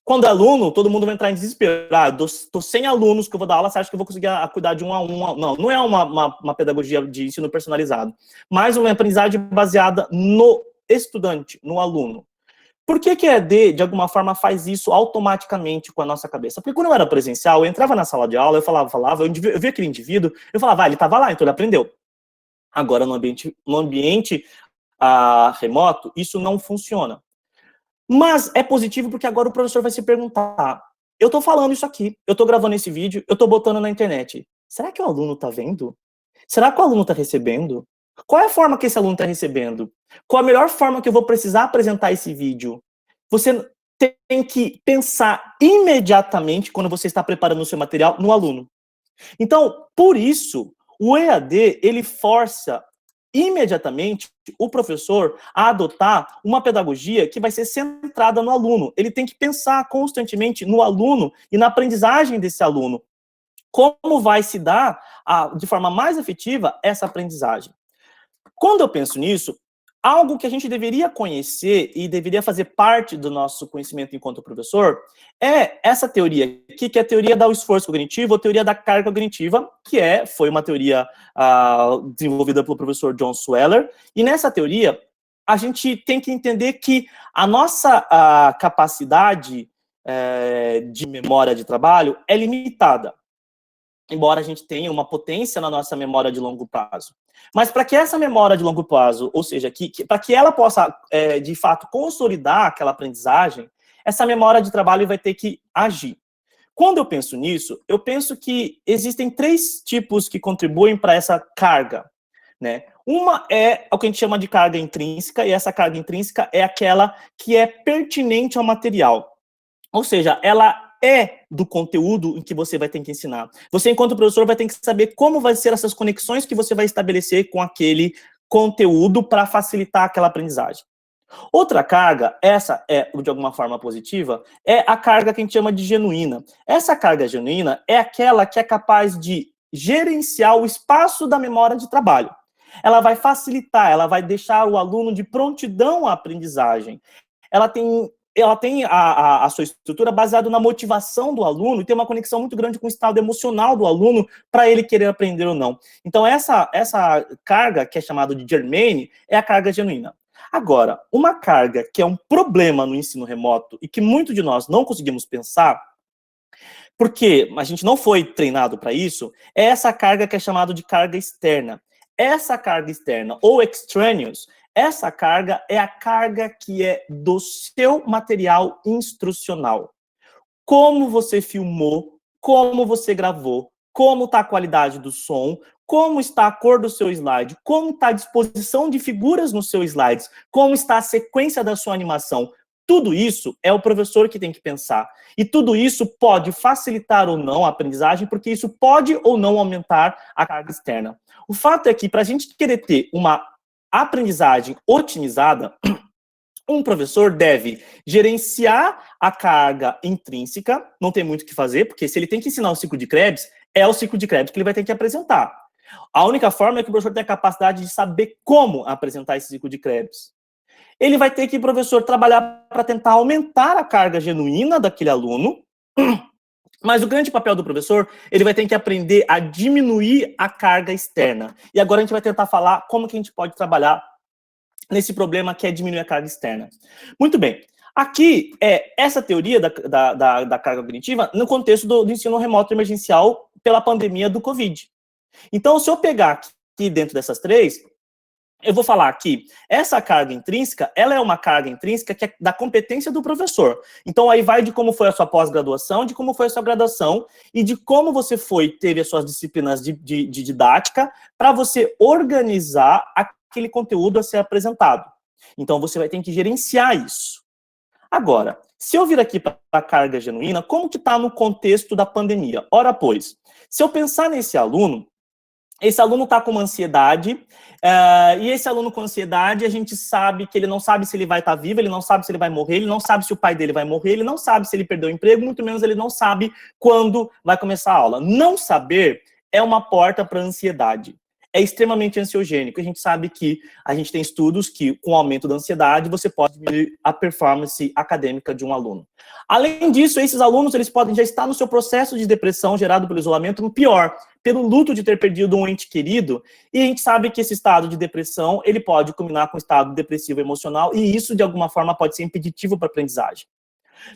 Quando é aluno, todo mundo vai entrar em desespero. Ah, estou 100 alunos que eu vou dar aula, você acha que eu vou conseguir cuidar de um a um? Não, não é uma pedagogia de ensino personalizado, mas uma aprendizagem baseada no estudante, no aluno. Por que a EAD, de alguma forma, faz isso automaticamente com a nossa cabeça? Porque quando eu era presencial, eu entrava na sala de aula, eu falava, eu via aquele indivíduo, eu falava, ele estava lá, então ele aprendeu. Agora, no ambiente remoto, isso não funciona. Mas é positivo porque agora o professor vai se perguntar, eu estou falando isso aqui, eu estou gravando esse vídeo, eu estou botando na internet. Será que o aluno está vendo? Será que o aluno está recebendo? Qual é a forma que esse aluno está recebendo? Qual a melhor forma que eu vou precisar apresentar esse vídeo? Você tem que pensar imediatamente, quando você está preparando o seu material, no aluno. Então, por isso, o EAD, ele força imediatamente o professor a adotar uma pedagogia que vai ser centrada no aluno. Ele tem que pensar constantemente no aluno e na aprendizagem desse aluno. Como vai se dar, de forma mais efetiva, essa aprendizagem. Quando eu penso nisso, algo que a gente deveria conhecer e deveria fazer parte do nosso conhecimento enquanto professor é essa teoria aqui, que é a teoria do esforço cognitivo, ou teoria da carga cognitiva, que foi uma teoria desenvolvida pelo professor John Sweller. E nessa teoria, a gente tem que entender que a nossa capacidade de memória de trabalho é limitada, embora a gente tenha uma potência na nossa memória de longo prazo. Mas para que essa memória de longo prazo, ou seja, para que ela possa, de fato, consolidar aquela aprendizagem, essa memória de trabalho vai ter que agir. Quando eu penso nisso, eu penso que existem 3 tipos que contribuem para essa carga, né? Uma é o que a gente chama de carga intrínseca, e essa carga intrínseca é aquela que é pertinente ao material. Ou seja, ela é do conteúdo em que você vai ter que ensinar. Você, enquanto professor, vai ter que saber como vai ser essas conexões que você vai estabelecer com aquele conteúdo para facilitar aquela aprendizagem. Outra carga, essa é, de alguma forma, positiva, é a carga que a gente chama de genuína. Essa carga genuína é aquela que é capaz de gerenciar o espaço da memória de trabalho. Ela vai facilitar, ela vai deixar o aluno de prontidão à aprendizagem. Ela tem a sua estrutura baseada na motivação do aluno e tem uma conexão muito grande com o estado emocional do aluno para ele querer aprender ou não. Então, essa carga, que é chamada de germane, é a carga genuína. Agora, uma carga que é um problema no ensino remoto e que muitos de nós não conseguimos pensar, porque a gente não foi treinado para isso, é essa carga que é chamada de carga externa. Essa carga externa, ou extraneous, essa carga é a carga que é do seu material instrucional. Como você filmou, como você gravou, como está a qualidade do som, como está a cor do seu slide, como está a disposição de figuras no seu slide, como está a sequência da sua animação. Tudo isso é o professor que tem que pensar. E tudo isso pode facilitar ou não a aprendizagem, porque isso pode ou não aumentar a carga externa. O fato é que, para a gente querer ter uma aprendizagem otimizada, um professor deve gerenciar a carga intrínseca, não tem muito o que fazer, porque se ele tem que ensinar o ciclo de Krebs, é o ciclo de Krebs que ele vai ter que apresentar. A única forma é que o professor tenha a capacidade de saber como apresentar esse ciclo de Krebs. Ele vai ter que, professor, trabalhar para tentar aumentar a carga genuína daquele aluno, mas o grande papel do professor, ele vai ter que aprender a diminuir a carga externa. E agora a gente vai tentar falar como que a gente pode trabalhar nesse problema que é diminuir a carga externa. Muito bem. Aqui, essa teoria da carga cognitiva no contexto do ensino remoto emergencial pela pandemia do Covid. Então, se eu pegar aqui dentro dessas três, eu vou falar que essa carga intrínseca, ela é uma carga intrínseca que é da competência do professor. Então, aí vai de como foi a sua pós-graduação, de como foi a sua graduação e de como você teve as suas disciplinas de didática para você organizar aquele conteúdo a ser apresentado. Então, você vai ter que gerenciar isso. Agora, se eu vir aqui para a carga genuína, como que está no contexto da pandemia? Ora, pois, se eu pensar nesse aluno, esse aluno está com uma ansiedade, e esse aluno com ansiedade, a gente sabe que ele não sabe se ele vai estar vivo, ele não sabe se ele vai morrer, ele não sabe se o pai dele vai morrer, ele não sabe se ele perdeu o emprego, muito menos ele não sabe quando vai começar a aula. Não saber é uma porta para a ansiedade. É extremamente ansiogênico. A gente sabe que a gente tem estudos que, com o aumento da ansiedade, você pode diminuir a performance acadêmica de um aluno. Além disso, esses alunos eles podem já estar no seu processo de depressão gerado pelo isolamento, no pior, pelo luto de ter perdido um ente querido, e a gente sabe que esse estado de depressão, ele pode culminar com um estado depressivo emocional, e isso, de alguma forma, pode ser impeditivo para a aprendizagem.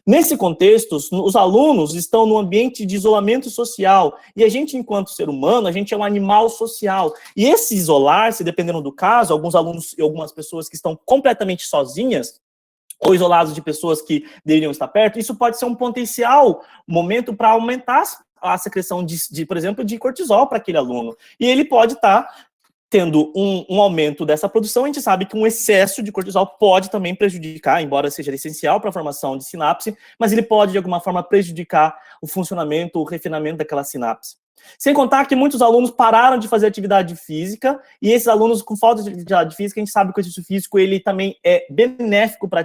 Nesse contexto, os alunos estão no ambiente de isolamento social, e a gente, enquanto ser humano, a gente é um animal social. E esse isolar-se, dependendo do caso, alguns alunos e algumas pessoas que estão completamente sozinhas, ou isolados de pessoas que deveriam estar perto, isso pode ser um potencial momento para aumentar a secreção, por exemplo, de cortisol para aquele aluno. E ele pode estar tendo um aumento dessa produção. A gente sabe que um excesso de cortisol pode também prejudicar, embora seja essencial para a formação de sinapse, mas ele pode, de alguma forma, prejudicar o funcionamento, o refinamento daquela sinapse. Sem contar que muitos alunos pararam de fazer atividade física, e esses alunos com falta de atividade física, a gente sabe que o exercício físico ele também é benéfico para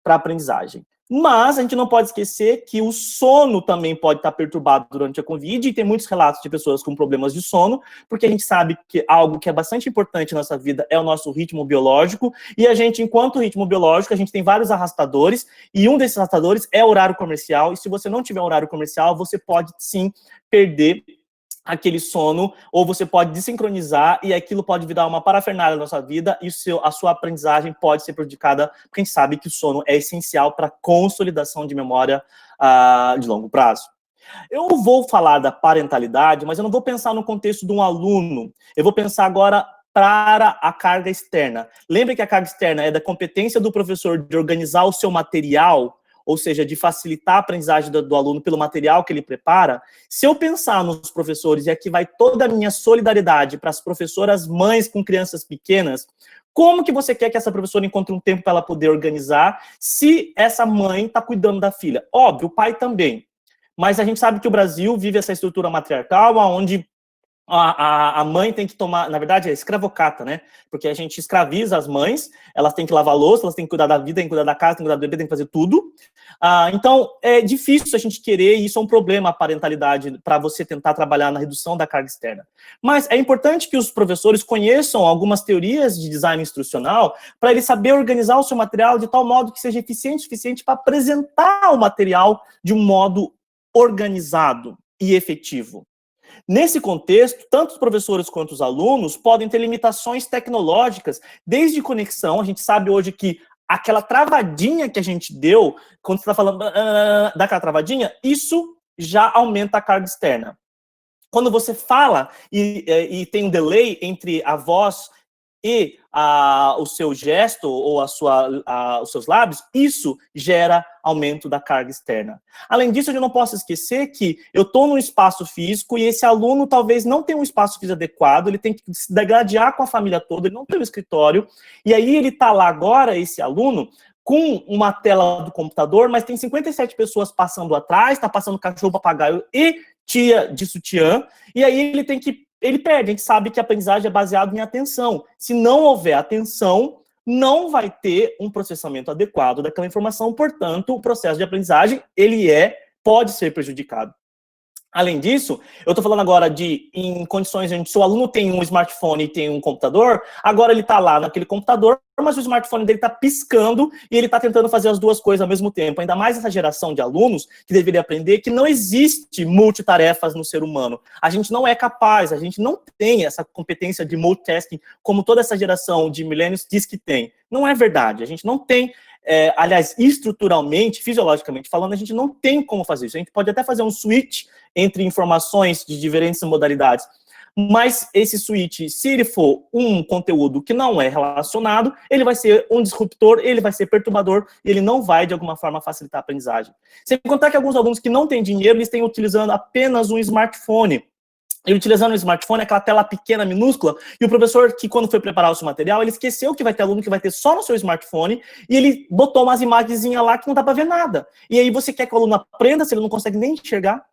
a aprendizagem. Mas a gente não pode esquecer que o sono também pode estar perturbado durante a Covid, e tem muitos relatos de pessoas com problemas de sono, porque a gente sabe que algo que é bastante importante na nossa vida é o nosso ritmo biológico, e a gente, enquanto ritmo biológico, a gente tem vários arrastadores, e um desses arrastadores é o horário comercial, e se você não tiver horário comercial, você pode sim perder aquele sono, ou você pode desincronizar, e aquilo pode virar uma parafernália na nossa vida, e a sua aprendizagem pode ser prejudicada, porque a gente sabe que o sono é essencial para a consolidação de memória de longo prazo. Eu vou falar da parentalidade, mas eu não vou pensar no contexto de um aluno, eu vou pensar agora para a carga externa. Lembra que a carga externa é da competência do professor de organizar o seu material, ou seja, de facilitar a aprendizagem do aluno pelo material que ele prepara. Se eu pensar nos professores, e aqui vai toda a minha solidariedade para as professoras mães com crianças pequenas, como que você quer que essa professora encontre um tempo para ela poder organizar se essa mãe está cuidando da filha? Óbvio, o pai também. Mas a gente sabe que o Brasil vive essa estrutura matriarcal, onde a mãe tem que tomar, na verdade é escravocata, né? Porque a gente escraviza as mães, elas têm que lavar louça, elas têm que cuidar da vida, têm que cuidar da casa, têm que cuidar do bebê, têm que fazer tudo. Então, é difícil a gente querer, e isso é um problema, a parentalidade, para você tentar trabalhar na redução da carga externa. Mas é importante que os professores conheçam algumas teorias de design instrucional para ele saber organizar o seu material de tal modo que seja eficiente o suficiente para apresentar o material de um modo organizado e efetivo. Nesse contexto, tanto os professores quanto os alunos podem ter limitações tecnológicas, desde conexão. A gente sabe hoje que aquela travadinha que a gente deu, quando você está falando daquela travadinha, isso já aumenta a carga externa. Quando você fala e tem um delay entre a voz e o seu gesto ou os seus lábios, isso gera aumento da carga externa. Além disso, eu não posso esquecer que eu estou num espaço físico e esse aluno talvez não tenha um espaço físico adequado, ele tem que se degladiar com a família toda, ele não tem um escritório, e aí ele está lá agora, esse aluno, com uma tela do computador, mas tem 57 pessoas passando atrás, está passando cachorro, papagaio e tia de sutiã, e aí ele perde. A gente sabe que a aprendizagem é baseada em atenção. Se não houver atenção, não vai ter um processamento adequado daquela informação, portanto, o processo de aprendizagem, pode ser prejudicado. Além disso, eu estou falando agora em condições onde se o aluno tem um smartphone e tem um computador, agora ele está lá naquele computador, mas o smartphone dele está piscando e ele está tentando fazer as duas coisas ao mesmo tempo. Ainda mais essa geração de alunos que deveria aprender que não existe multitarefas no ser humano. A gente não é capaz, a gente não tem essa competência de multitasking como toda essa geração de milênios diz que tem. Não é verdade, a gente não tem aliás, estruturalmente, fisiologicamente falando, a gente não tem como fazer isso. A gente pode até fazer um switch entre informações de diferentes modalidades, mas esse switch, se ele for um conteúdo que não é relacionado, ele vai ser um disruptor, ele vai ser perturbador, e ele não vai, de alguma forma, facilitar a aprendizagem. Sem contar que alguns alunos que não têm dinheiro, eles têm utilizando apenas um smartphone. E utilizando o smartphone, aquela tela pequena, minúscula, e o professor, que quando foi preparar o seu material, ele esqueceu que vai ter aluno que vai ter só no seu smartphone, e ele botou umas imagenzinhas lá que não dá para ver nada. E aí você quer que o aluno aprenda se ele não consegue nem enxergar?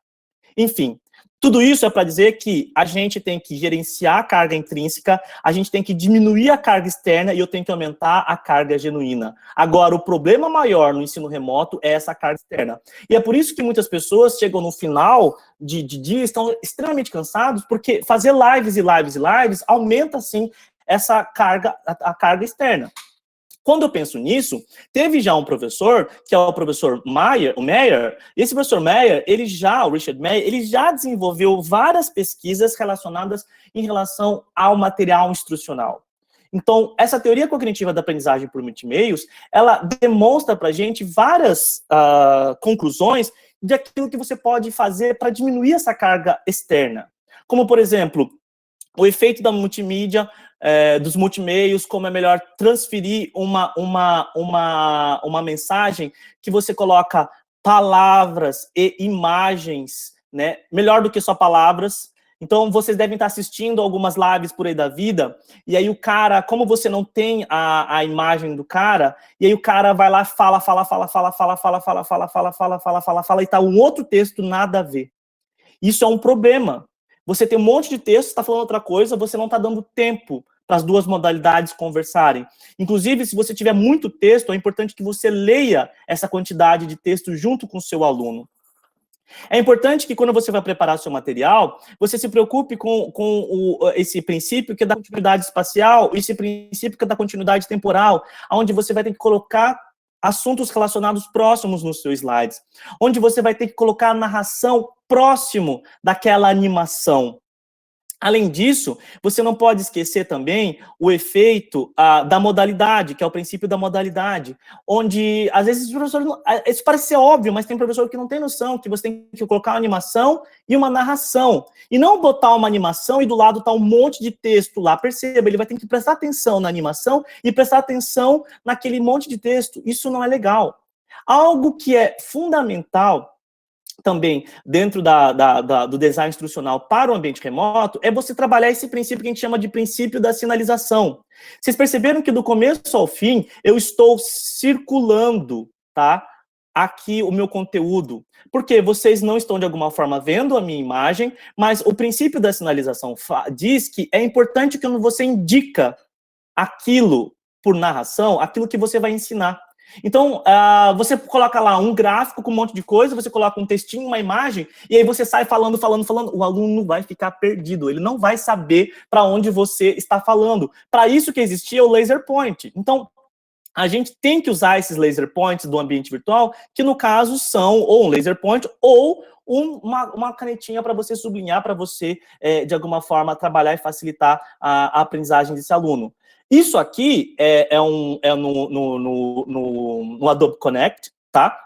Enfim, tudo isso é para dizer que a gente tem que gerenciar a carga intrínseca, a gente tem que diminuir a carga externa e eu tenho que aumentar a carga genuína. Agora, o problema maior no ensino remoto é essa carga externa. E é por isso que muitas pessoas chegam no final de dia, estão extremamente cansados, porque fazer lives e lives e lives aumenta, sim, essa carga, a carga externa. Quando eu penso nisso, teve já um professor, que é o professor Meyer, e esse professor Meyer, o Richard Meyer, ele já desenvolveu várias pesquisas relacionadas em relação ao material instrucional. Então, essa teoria cognitiva da aprendizagem por multimeios, ela demonstra para a gente várias conclusões de aquilo que você pode fazer para diminuir essa carga externa. Como, por exemplo, o efeito da multimídia, dos multimeios, como é melhor transferir uma mensagem que você coloca palavras e imagens, né, melhor do que só palavras. Então, vocês devem estar assistindo algumas lives por aí da vida, e aí o cara, como você não tem a imagem do cara, e aí o cara vai lá, fala, e tá um outro texto nada a ver. Isso é um problema. Você tem um monte de texto, está falando outra coisa, você não está dando tempo para as duas modalidades conversarem. Inclusive, se você tiver muito texto, é importante que você leia essa quantidade de texto junto com o seu aluno. É importante que quando você vai preparar seu material, você se preocupe com esse princípio que é da continuidade espacial, esse princípio que é da continuidade temporal, onde você vai ter que colocar assuntos relacionados próximos nos seus slides, onde você vai ter que colocar a narração próximo daquela animação. Além disso, você não pode esquecer também o efeito da modalidade, que é o princípio da modalidade, onde, às vezes, os professores, isso parece ser óbvio, mas tem professor que não tem noção, que você tem que colocar uma animação e uma narração, e não botar uma animação e do lado tá um monte de texto lá. Perceba, ele vai ter que prestar atenção na animação e prestar atenção naquele monte de texto. Isso não é legal. Algo que é fundamental também dentro do design instrucional para o ambiente remoto, é você trabalhar esse princípio que a gente chama de princípio da sinalização. Vocês perceberam que do começo ao fim, eu estou circulando, tá, aqui o meu conteúdo, porque vocês não estão de alguma forma vendo a minha imagem, mas o princípio da sinalização diz que é importante que quando você indica aquilo por narração, aquilo que você vai ensinar. Então, você coloca lá um gráfico com um monte de coisa, você coloca um textinho, uma imagem, e aí você sai falando, o aluno vai ficar perdido, ele não vai saber para onde você está falando. Para isso que existia o laser point. Então, a gente tem que usar esses laser points do ambiente virtual, que no caso são ou um laser point ou uma canetinha para você sublinhar, para você, de alguma forma, trabalhar e facilitar a aprendizagem desse aluno. Isso aqui no Adobe Connect, tá?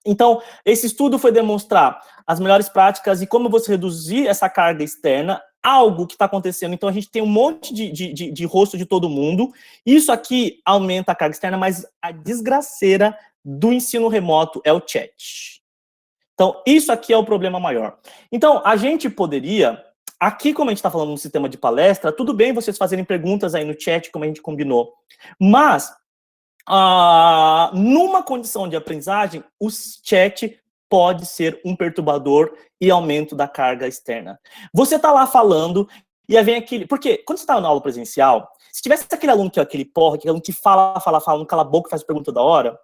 Então, esse estudo foi demonstrar as melhores práticas e como você reduzir essa carga externa, algo que está acontecendo. Então, a gente tem um monte de rosto de todo mundo. Isso aqui aumenta a carga externa, mas a desgraceira do ensino remoto é o chat. Então, isso aqui é o problema maior. Então, a gente poderia... Aqui, como a gente está falando no sistema de palestra, tudo bem vocês fazerem perguntas aí no chat, como a gente combinou. Mas, numa condição de aprendizagem, o chat pode ser um perturbador e aumento da carga externa. Você está lá falando, e aí vem aquele... Porque quando você está na aula presencial, se tivesse aquele aluno que é aquele porra, aquele aluno que fala, não cala a boca, faz pergunta toda hora,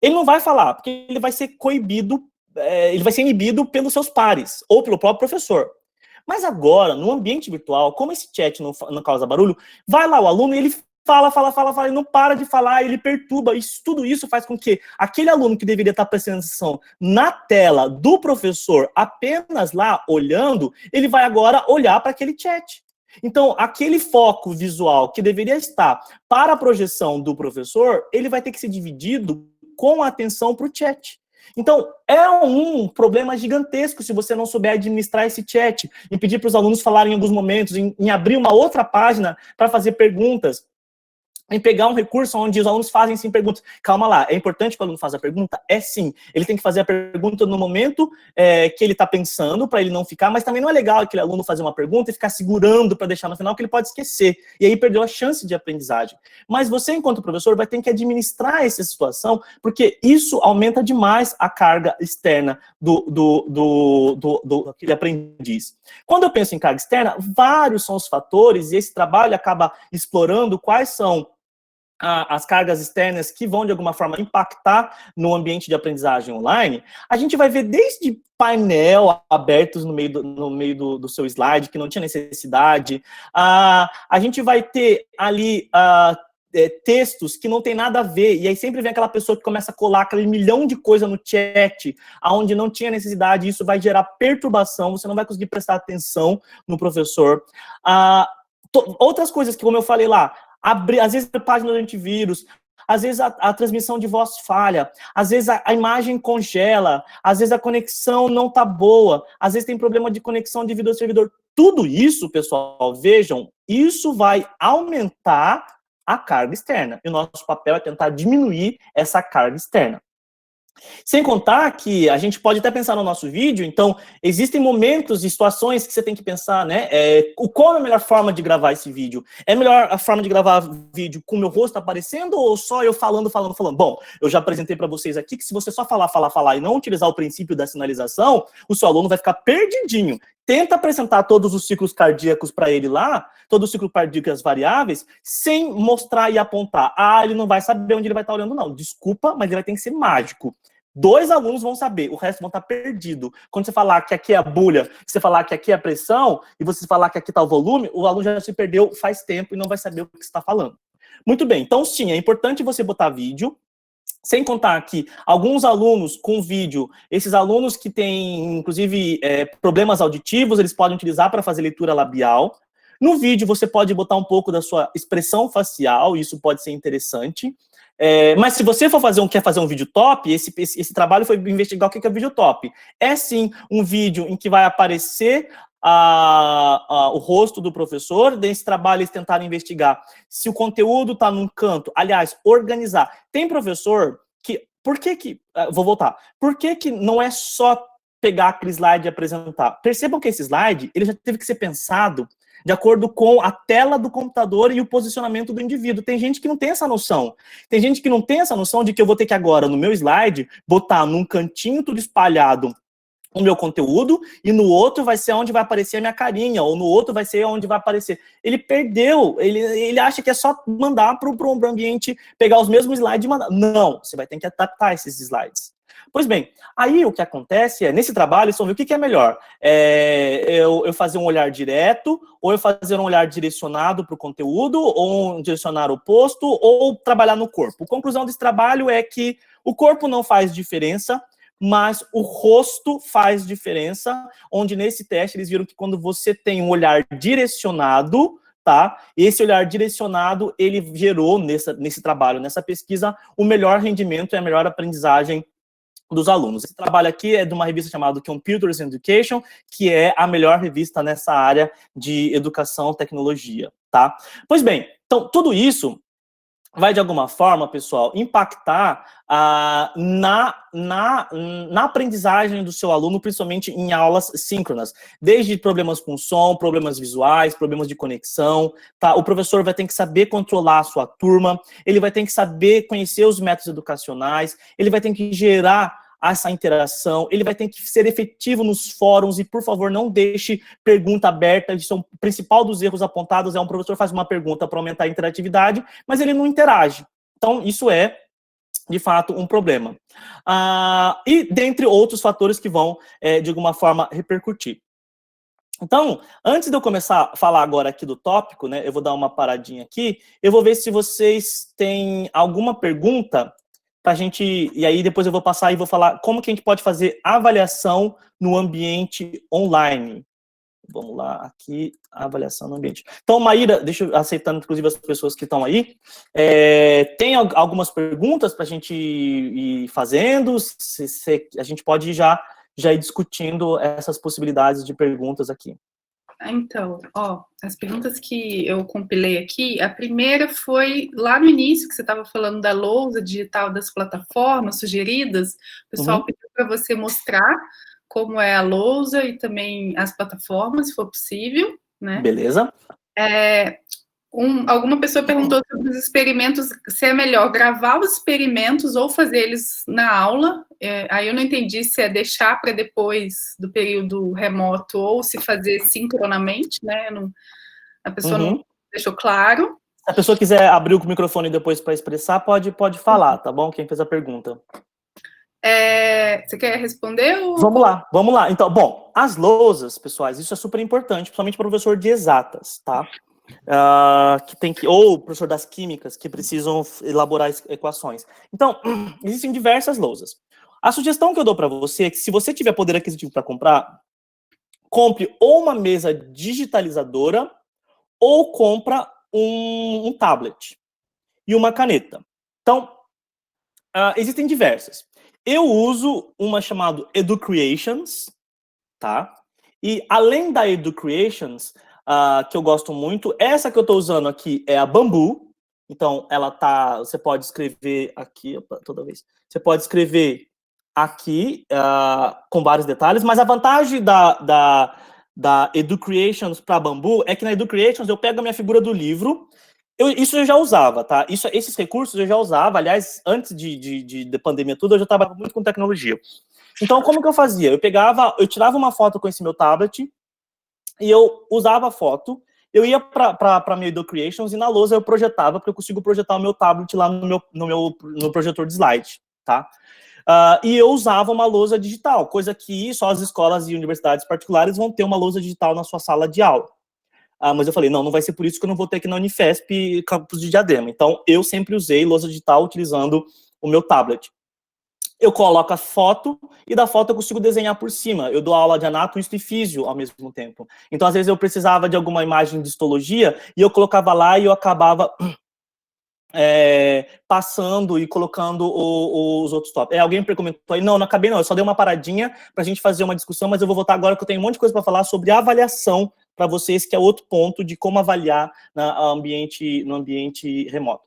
ele não vai falar, porque ele vai ser coibido, ele vai ser inibido pelos seus pares, ou pelo próprio professor. Mas agora, no ambiente virtual, como esse chat não causa barulho, vai lá o aluno e ele fala, e não para de falar, ele perturba. Tudo isso faz com que aquele aluno que deveria estar prestando atenção na tela do professor, apenas lá olhando, ele vai agora olhar para aquele chat. Então, aquele foco visual que deveria estar para a projeção do professor, ele vai ter que ser dividido com atenção para o chat. Então, é um problema gigantesco se você não souber administrar esse chat, em pedir para os alunos falarem em alguns momentos, em abrir uma outra página para fazer perguntas, em pegar um recurso onde os alunos fazem sim perguntas. Calma lá, é importante que o aluno faça a pergunta? É sim. Ele tem que fazer a pergunta no momento que ele está pensando, para ele não ficar, mas também não é legal aquele aluno fazer uma pergunta e ficar segurando para deixar no final, que ele pode esquecer. E aí perdeu a chance de aprendizagem. Mas você, enquanto professor, vai ter que administrar essa situação, porque isso aumenta demais a carga externa daquele aprendiz. Quando eu penso em carga externa, vários são os fatores, e esse trabalho acaba explorando quais são as cargas externas que vão, de alguma forma, impactar no ambiente de aprendizagem online. A gente vai ver desde painel abertos no meio do seu slide, que não tinha necessidade. A gente vai ter ali textos que não tem nada a ver, e aí sempre vem aquela pessoa que começa a colar aquele milhão de coisa no chat, onde não tinha necessidade, isso vai gerar perturbação, você não vai conseguir prestar atenção no professor. Outras coisas que, como eu falei lá, às vezes a página do antivírus, às vezes a transmissão de voz falha, às vezes a imagem congela, às vezes a conexão não tá boa, às vezes tem problema de conexão de vídeo ao servidor. Tudo isso, pessoal, vejam, isso vai aumentar a carga externa. E o nosso papel é tentar diminuir essa carga externa. Sem contar que a gente pode até pensar no nosso vídeo, então, existem momentos e situações que você tem que pensar, né? Qual é a melhor forma de gravar esse vídeo? É melhor a forma de gravar vídeo com o meu rosto aparecendo ou só eu falando? Bom, eu já apresentei para vocês aqui que se você só falar e não utilizar o princípio da sinalização, o seu aluno vai ficar perdidinho. Tenta apresentar todos os ciclos cardíacos para ele lá, todo o ciclo cardíaco e as variáveis, sem mostrar e apontar. Ele não vai saber onde ele vai estar olhando, não. Desculpa, mas ele vai ter que ser mágico. 2 alunos vão saber, o resto vão estar perdido. Quando você falar que aqui é a bulha, você falar que aqui é a pressão, e você falar que aqui está o volume, o aluno já se perdeu faz tempo e não vai saber o que você está falando. Muito bem, então sim, é importante você botar vídeo, sem contar que alguns alunos com vídeo, esses alunos que têm, inclusive, problemas auditivos, eles podem utilizar para fazer leitura labial. No vídeo, você pode botar um pouco da sua expressão facial, isso pode ser interessante. Mas se você quer fazer um vídeo top, esse trabalho foi investigar o que é vídeo top. É sim um vídeo em que vai aparecer o rosto do professor. Desse trabalho eles tentaram investigar se o conteúdo está num canto, aliás, organizar. Tem professor que, vou voltar, por que não é só pegar aquele slide e apresentar? Percebam que esse slide, ele já teve que ser pensado de acordo com a tela do computador e o posicionamento do indivíduo. Tem gente que não tem essa noção. Tem gente que não tem essa noção de que eu vou ter que agora, no meu slide, botar num cantinho tudo espalhado o meu conteúdo, e no outro vai ser onde vai aparecer a minha carinha, ou no outro vai ser onde vai aparecer. Ele perdeu, ele acha que é só mandar para o ambiente, pegar os mesmos slides e mandar. Não, você vai ter que adaptar esses slides. Pois bem, aí o que acontece nesse trabalho, eles vão ver o que é melhor. Eu fazer um olhar direto, ou eu fazer um olhar direcionado para o conteúdo, ou um direcionar oposto, ou trabalhar no corpo. A conclusão desse trabalho é que o corpo não faz diferença, mas o rosto faz diferença, onde nesse teste eles viram que quando você tem um olhar direcionado, tá? Esse olhar direcionado, ele gerou nesse trabalho, nessa pesquisa, o melhor rendimento e a melhor aprendizagem dos alunos. Esse trabalho aqui é de uma revista chamada Computers Education, que é a melhor revista nessa área de educação e tecnologia, tá? Pois bem, então, tudo isso vai, de alguma forma, pessoal, impactar na aprendizagem do seu aluno, principalmente em aulas síncronas. Desde problemas com som, problemas visuais, problemas de conexão, tá? O professor vai ter que saber controlar a sua turma, ele vai ter que saber conhecer os métodos educacionais, ele vai ter que gerar essa interação, ele vai ter que ser efetivo nos fóruns, e, por favor, não deixe pergunta aberta. O principal dos erros apontados é um professor faz uma pergunta para aumentar a interatividade, mas ele não interage. Então, isso é, de fato, um problema. E dentre outros fatores que vão, de alguma forma, repercutir. Então, antes de eu começar a falar agora aqui do tópico, né, eu vou dar uma paradinha aqui, eu vou ver se vocês têm alguma pergunta pra gente, e aí depois eu vou passar e vou falar como que a gente pode fazer avaliação no ambiente online. vamos lá, aqui, avaliação no ambiente. Então, Maíra, deixa eu aceitando, inclusive, as pessoas que estão aí. Tem algumas perguntas para a gente ir fazendo? A gente pode já ir discutindo essas possibilidades de perguntas aqui. Então, as perguntas que eu compilei aqui, a primeira foi lá no início, que você estava falando da lousa digital das plataformas sugeridas. O pessoal pediu para você mostrar como é a lousa e também as plataformas, se for possível, né? Beleza. Alguma pessoa perguntou sobre os experimentos, se é melhor gravar os experimentos ou fazer eles na aula. Aí eu não entendi se é deixar para depois do período remoto ou se fazer sincronamente, né? A pessoa não deixou claro. Se a pessoa quiser abrir o microfone depois para expressar, pode falar, tá bom? Quem fez a pergunta. Você quer responder? Vamos lá. Então, bom, as lousas, pessoais, isso é super importante, principalmente para o professor de exatas, tá? Ou o professor das químicas, que precisam elaborar equações. Então, existem diversas lousas. A sugestão que eu dou para você é que, se você tiver poder aquisitivo para comprar, compre ou uma mesa digitalizadora ou compra um tablet e uma caneta. Então, existem diversas. Eu uso uma chamada Educreations, tá? E além da Educreations, que eu gosto muito, essa que eu estou usando aqui é a Bamboo. Então, ela tá. Você pode escrever aqui, toda vez. Você pode escrever aqui com vários detalhes, mas a vantagem da Educreations para Bamboo é que na Educreations eu pego a minha figura do livro. Isso eu já usava, tá? Esses recursos eu já usava. Aliás, antes de pandemia tudo, eu já trabalhava muito com tecnologia. Então, como que eu fazia? Eu tirava uma foto com esse meu tablet e eu usava a foto, eu ia para minha Educreations e na lousa eu projetava, porque eu consigo projetar o meu tablet lá no projetor de slide, tá? E eu usava uma lousa digital, coisa que só as escolas e universidades particulares vão ter uma lousa digital na sua sala de aula. Mas eu falei, não vai ser por isso que eu não vou ter aqui na Unifesp, campus de Diadema. Então, eu sempre usei lousa digital utilizando o meu tablet. Eu coloco a foto e da foto eu consigo desenhar por cima. Eu dou aula de anato, histo e físio ao mesmo tempo. Então, às vezes, eu precisava de alguma imagem de histologia e eu colocava lá e eu acabava passando e colocando os outros tópicos. Alguém comentou aí, não acabei não, eu só dei uma paradinha para a gente fazer uma discussão, mas eu vou voltar agora que eu tenho um monte de coisa para falar sobre avaliação para vocês, que é outro ponto de como avaliar no ambiente remoto.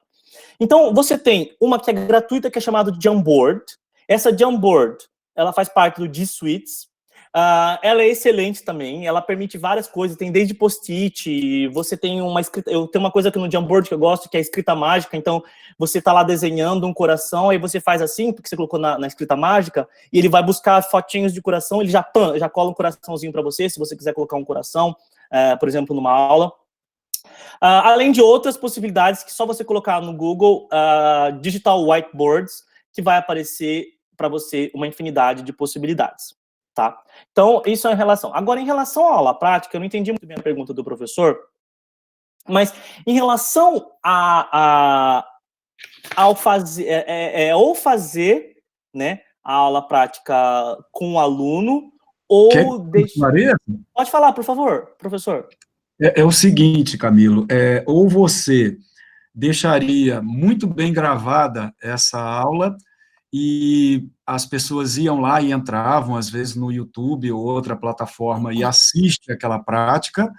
Então, você tem uma que é gratuita, que é chamada de Jamboard. Essa Jamboard, ela faz parte do G Suites. Ela é excelente também, ela permite várias coisas, tem desde post-it, você tem uma escrita, eu tenho uma coisa aqui no Jamboard que eu gosto, que é a escrita mágica. Então, você tá lá desenhando um coração, aí você faz assim, porque você colocou na escrita mágica, e ele vai buscar fotinhos de coração, ele já cola um coraçãozinho para você, se você quiser colocar um coração, por exemplo, numa aula. Além de outras possibilidades que só você colocar no Google, Digital Whiteboards, que vai aparecer para você uma infinidade de possibilidades, tá? Então, isso é em relação. Agora, em relação à aula prática, eu não entendi muito bem a pergunta do professor, mas em relação ao fazer, ou fazer, né, a aula prática com o aluno, ou deixar... Pode falar, por favor, professor. É o seguinte, Camilo, ou você deixaria muito bem gravada essa aula e as pessoas iam lá e entravam, às vezes, no YouTube ou outra plataforma e assistem aquela prática,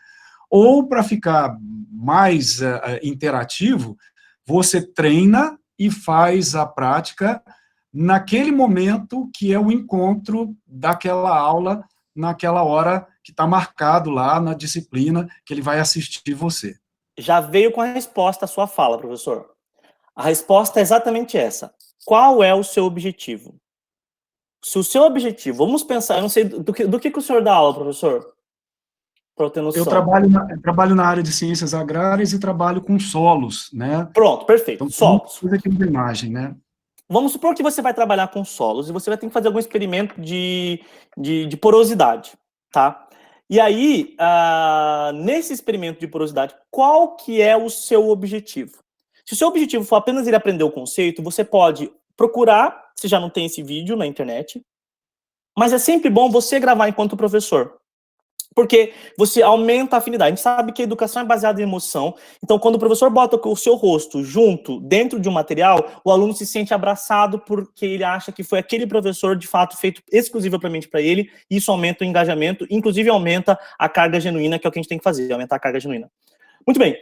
ou, para ficar mais interativo, você treina e faz a prática naquele momento que é o encontro daquela aula, naquela hora que está marcado lá na disciplina que ele vai assistir você. Já veio com a resposta à sua fala, professor. A resposta é exatamente essa. Qual é o seu objetivo? Se o seu objetivo, vamos pensar, eu não sei do que o senhor dá aula, professor? Para eu ter noção. Eu trabalho na área de ciências agrárias e trabalho com solos, né? Pronto, perfeito. Então, solos. Coisa aqui de imagem, né? Vamos supor que você vai trabalhar com solos e você vai ter que fazer algum experimento de porosidade, tá? E aí, nesse experimento de porosidade, qual que é o seu objetivo? Se o seu objetivo for apenas ele aprender o conceito, você pode procurar, se já não tem esse vídeo na internet, mas é sempre bom você gravar enquanto professor. Porque você aumenta a afinidade. A gente sabe que a educação é baseada em emoção. Então, quando o professor bota o seu rosto junto, dentro de um material, o aluno se sente abraçado porque ele acha que foi aquele professor, de fato, feito exclusivamente para ele. E isso aumenta o engajamento, inclusive aumenta a carga genuína, que é o que a gente tem que fazer, aumentar a carga genuína. Muito bem.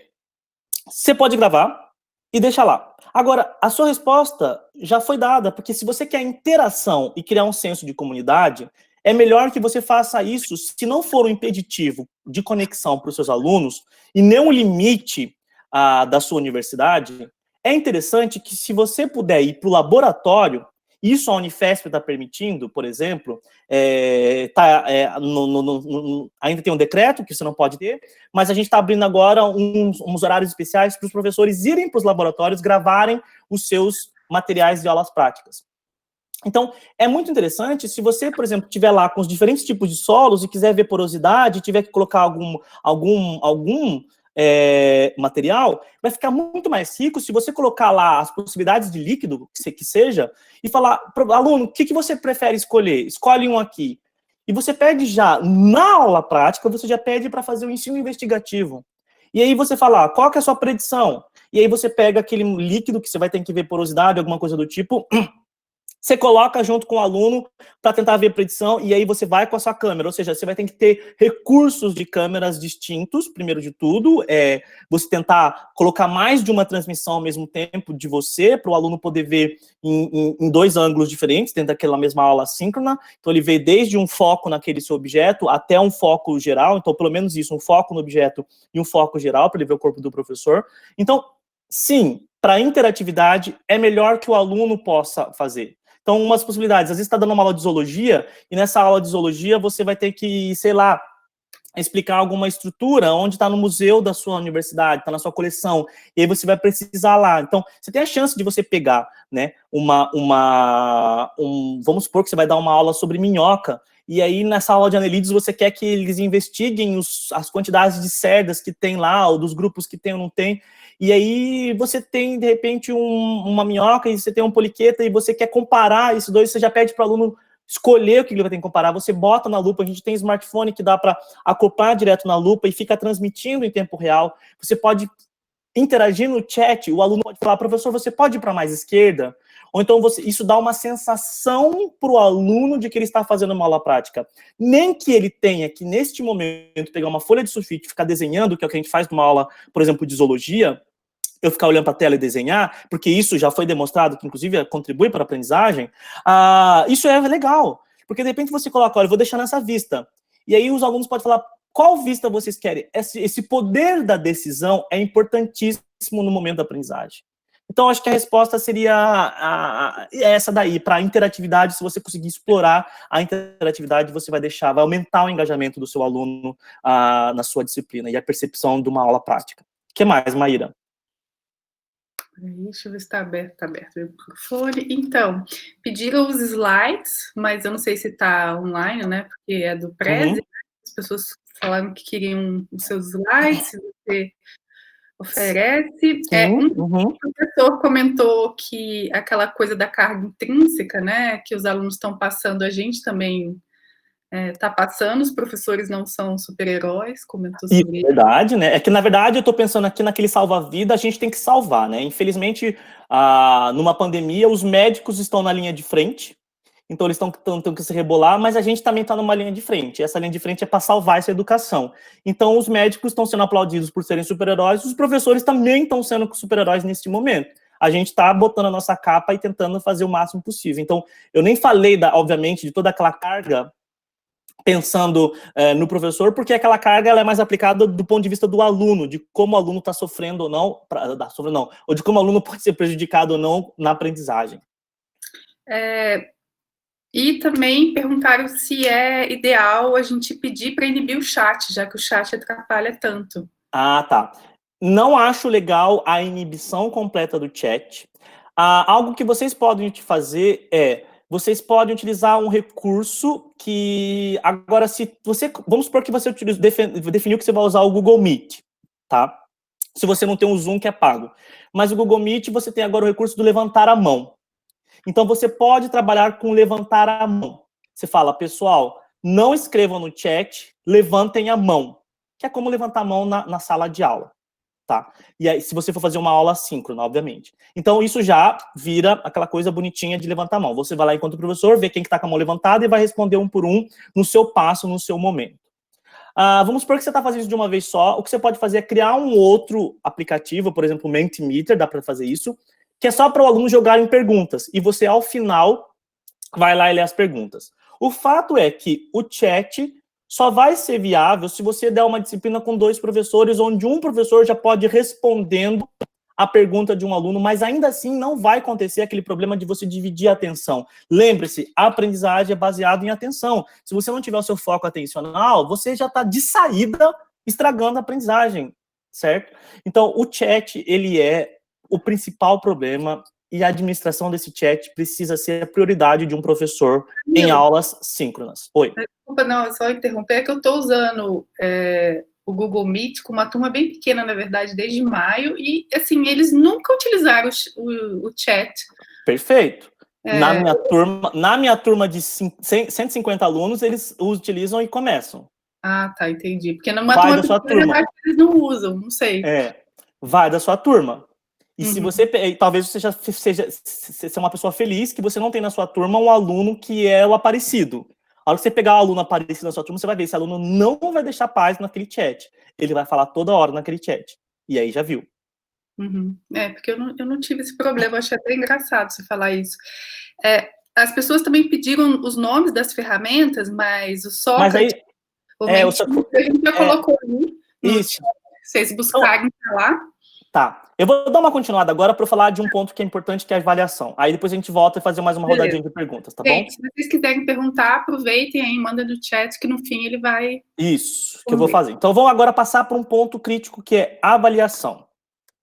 Você pode gravar e deixar lá. Agora, a sua resposta já foi dada, porque se você quer interação e criar um senso de comunidade, é melhor que você faça isso, se não for um impeditivo de conexão para os seus alunos, e não um limite da sua universidade, é interessante que, se você puder ir para o laboratório, isso a Unifesp está permitindo, por exemplo, ainda tem um decreto que você não pode ter, mas a gente está abrindo agora uns horários especiais para os professores irem para os laboratórios, gravarem os seus materiais de aulas práticas. Então, é muito interessante, se você, por exemplo, estiver lá com os diferentes tipos de solos e quiser ver porosidade, tiver que colocar algum material, vai ficar muito mais rico se você colocar lá as possibilidades de líquido, que seja, e falar para o aluno, o que você prefere escolher? Escolhe um aqui. E você pede já, na aula prática, você já pede para fazer o ensino investigativo. E aí você fala, qual que é a sua predição? E aí você pega aquele líquido que você vai ter que ver porosidade, alguma coisa do tipo, você coloca junto com o aluno para tentar ver a predição, e aí você vai com a sua câmera, ou seja, você vai ter que ter recursos de câmeras distintos, primeiro de tudo, você tentar colocar mais de uma transmissão ao mesmo tempo de você, para o aluno poder ver em dois ângulos diferentes, dentro daquela mesma aula síncrona. Então ele vê desde um foco naquele seu objeto até um foco geral, então pelo menos isso, um foco no objeto e um foco geral, para ele ver o corpo do professor. Então, sim, para interatividade é melhor que o aluno possa fazer. Então, umas possibilidades, às vezes está dando uma aula de zoologia, e nessa aula de zoologia você vai ter que, sei lá, explicar alguma estrutura onde está no museu da sua universidade, está na sua coleção, e aí você vai precisar lá. Então, você tem a chance de você pegar, né, vamos supor que você vai dar uma aula sobre minhoca, e aí nessa aula de anelídeos você quer que eles investiguem as quantidades de cerdas que tem lá, ou dos grupos que tem ou não tem, e aí você tem, de repente, uma minhoca, e você tem um poliqueta, e você quer comparar esses dois, você já pede para o aluno escolher o que ele vai ter que comparar, você bota na lupa, a gente tem smartphone que dá para acoplar direto na lupa e fica transmitindo em tempo real, você pode interagir no chat, o aluno pode falar, professor, você pode ir para mais esquerda? Ou então isso dá uma sensação para o aluno de que ele está fazendo uma aula prática. Nem que ele tenha que, neste momento, pegar uma folha de sulfite e ficar desenhando, que é o que a gente faz numa aula, por exemplo, de zoologia, eu ficar olhando para a tela e desenhar, porque isso já foi demonstrado que, inclusive, contribui para a aprendizagem, isso é legal. Porque, de repente, você coloca, olha, eu vou deixar nessa vista. E aí os alunos podem falar, qual vista vocês querem? Esse poder da decisão é importantíssimo no momento da aprendizagem. Então, acho que a resposta seria essa daí, para a interatividade. Se você conseguir explorar a interatividade, você vai aumentar o engajamento do seu aluno na sua disciplina e a percepção de uma aula prática. O que mais, Maíra? Deixa eu ver se está aberto o microfone. Então, pediram os slides, mas eu não sei se está online, né? Porque é do Prezi. As pessoas falaram que queriam os seus slides, se você oferece. Um professor comentou que aquela coisa da carga intrínseca, né? Que os alunos estão passando, a gente também está passando, os professores não são super-heróis, comentou sobre isso. Verdade, né? É que, na verdade, eu estou pensando aqui naquele salva-vida, a gente tem que salvar, né? Infelizmente, numa pandemia, os médicos estão na linha de frente, então eles estão tendo que se rebolar, mas a gente também está numa linha de frente. Essa linha de frente é para salvar essa educação. Então, os médicos estão sendo aplaudidos por serem super-heróis, os professores também estão sendo super-heróis neste momento. A gente está botando a nossa capa e tentando fazer o máximo possível. Então, eu nem falei, obviamente, de toda aquela carga pensando no professor, porque aquela carga ela é mais aplicada do ponto de vista do aluno, de como o aluno está sofrendo ou não, ou de como o aluno pode ser prejudicado ou não na aprendizagem. E também perguntaram se é ideal a gente pedir para inibir o chat, já que o chat atrapalha tanto. Tá. Não acho legal a inibição completa do chat. Algo que vocês podem fazer vocês podem utilizar um recurso que, agora, vamos supor que você definiu que você vai usar o Google Meet, tá? Se você não tem um Zoom que é pago. Mas o Google Meet, você tem agora o recurso do levantar a mão. Então, você pode trabalhar com levantar a mão. Você fala, pessoal, não escrevam no chat, levantem a mão, que é como levantar a mão na sala de aula, tá? E aí, se você for fazer uma aula assíncrona, obviamente. Então, isso já vira aquela coisa bonitinha de levantar a mão. Você vai lá enquanto professor, vê quem que tá com a mão levantada e vai responder um por um no seu passo, no seu momento. Vamos supor que você está fazendo isso de uma vez só. O que você pode fazer é criar um outro aplicativo, por exemplo, o Mentimeter, dá para fazer isso, que é só para o aluno jogarem perguntas. E você, ao final, vai lá e lê as perguntas. O fato é que o chat só vai ser viável se você der uma disciplina com 2 professores, onde um professor já pode ir respondendo a pergunta de um aluno, mas ainda assim não vai acontecer aquele problema de você dividir a atenção. Lembre-se, a aprendizagem é baseada em atenção. Se você não tiver o seu foco atencional, você já está de saída estragando a aprendizagem, certo? Então, o chat, ele é o principal problema e a administração desse chat precisa ser a prioridade de um professor em aulas síncronas. Oi. Desculpa, não, só interromper, é que eu estou usando o Google Meet com uma turma bem pequena, na verdade, desde maio, e, assim, eles nunca utilizaram o chat. Perfeito. Na minha turma de 150 alunos, eles utilizam e começam. Ah, tá, entendi. Porque numa turma pequena, eles não usam, não sei. Vai da sua turma. E se você, talvez você seja uma pessoa feliz que você não tem na sua turma um aluno que é o aparecido. A hora que você pegar o aluno aparecido na sua turma, você vai ver, esse aluno não vai deixar paz naquele chat. Ele vai falar toda hora naquele chat. E aí já viu. Porque eu não tive esse problema, eu achei até engraçado você falar isso. As pessoas também pediram os nomes das ferramentas, mas o Sócrates, a gente já colocou ali. Isso. Vocês buscarem lá. Tá. Eu vou dar uma continuada agora para falar de um ponto que é importante, que é a avaliação. Aí depois a gente volta e fazer mais uma rodadinha de perguntas, tá bom? Se vocês quiserem perguntar, aproveitem aí, manda no chat, que no fim ele vai... Isso, que eu vou fazer. Então vamos agora passar para um ponto crítico, que é a avaliação,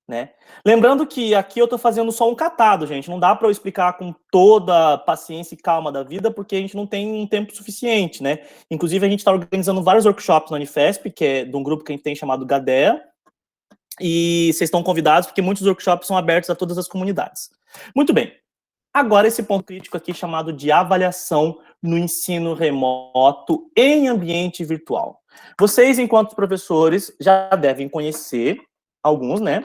né? Lembrando que aqui eu estou fazendo só um catado, gente. Não dá para eu explicar com toda a paciência e calma da vida, porque a gente não tem um tempo suficiente, né? Inclusive, a gente está organizando vários workshops na Unifesp, que é de um grupo que a gente tem chamado GADEA, e vocês estão convidados, porque muitos workshops são abertos a todas as comunidades. Muito bem. Agora, esse ponto crítico aqui, chamado de avaliação no ensino remoto em ambiente virtual. Vocês, enquanto professores, já devem conhecer alguns, né?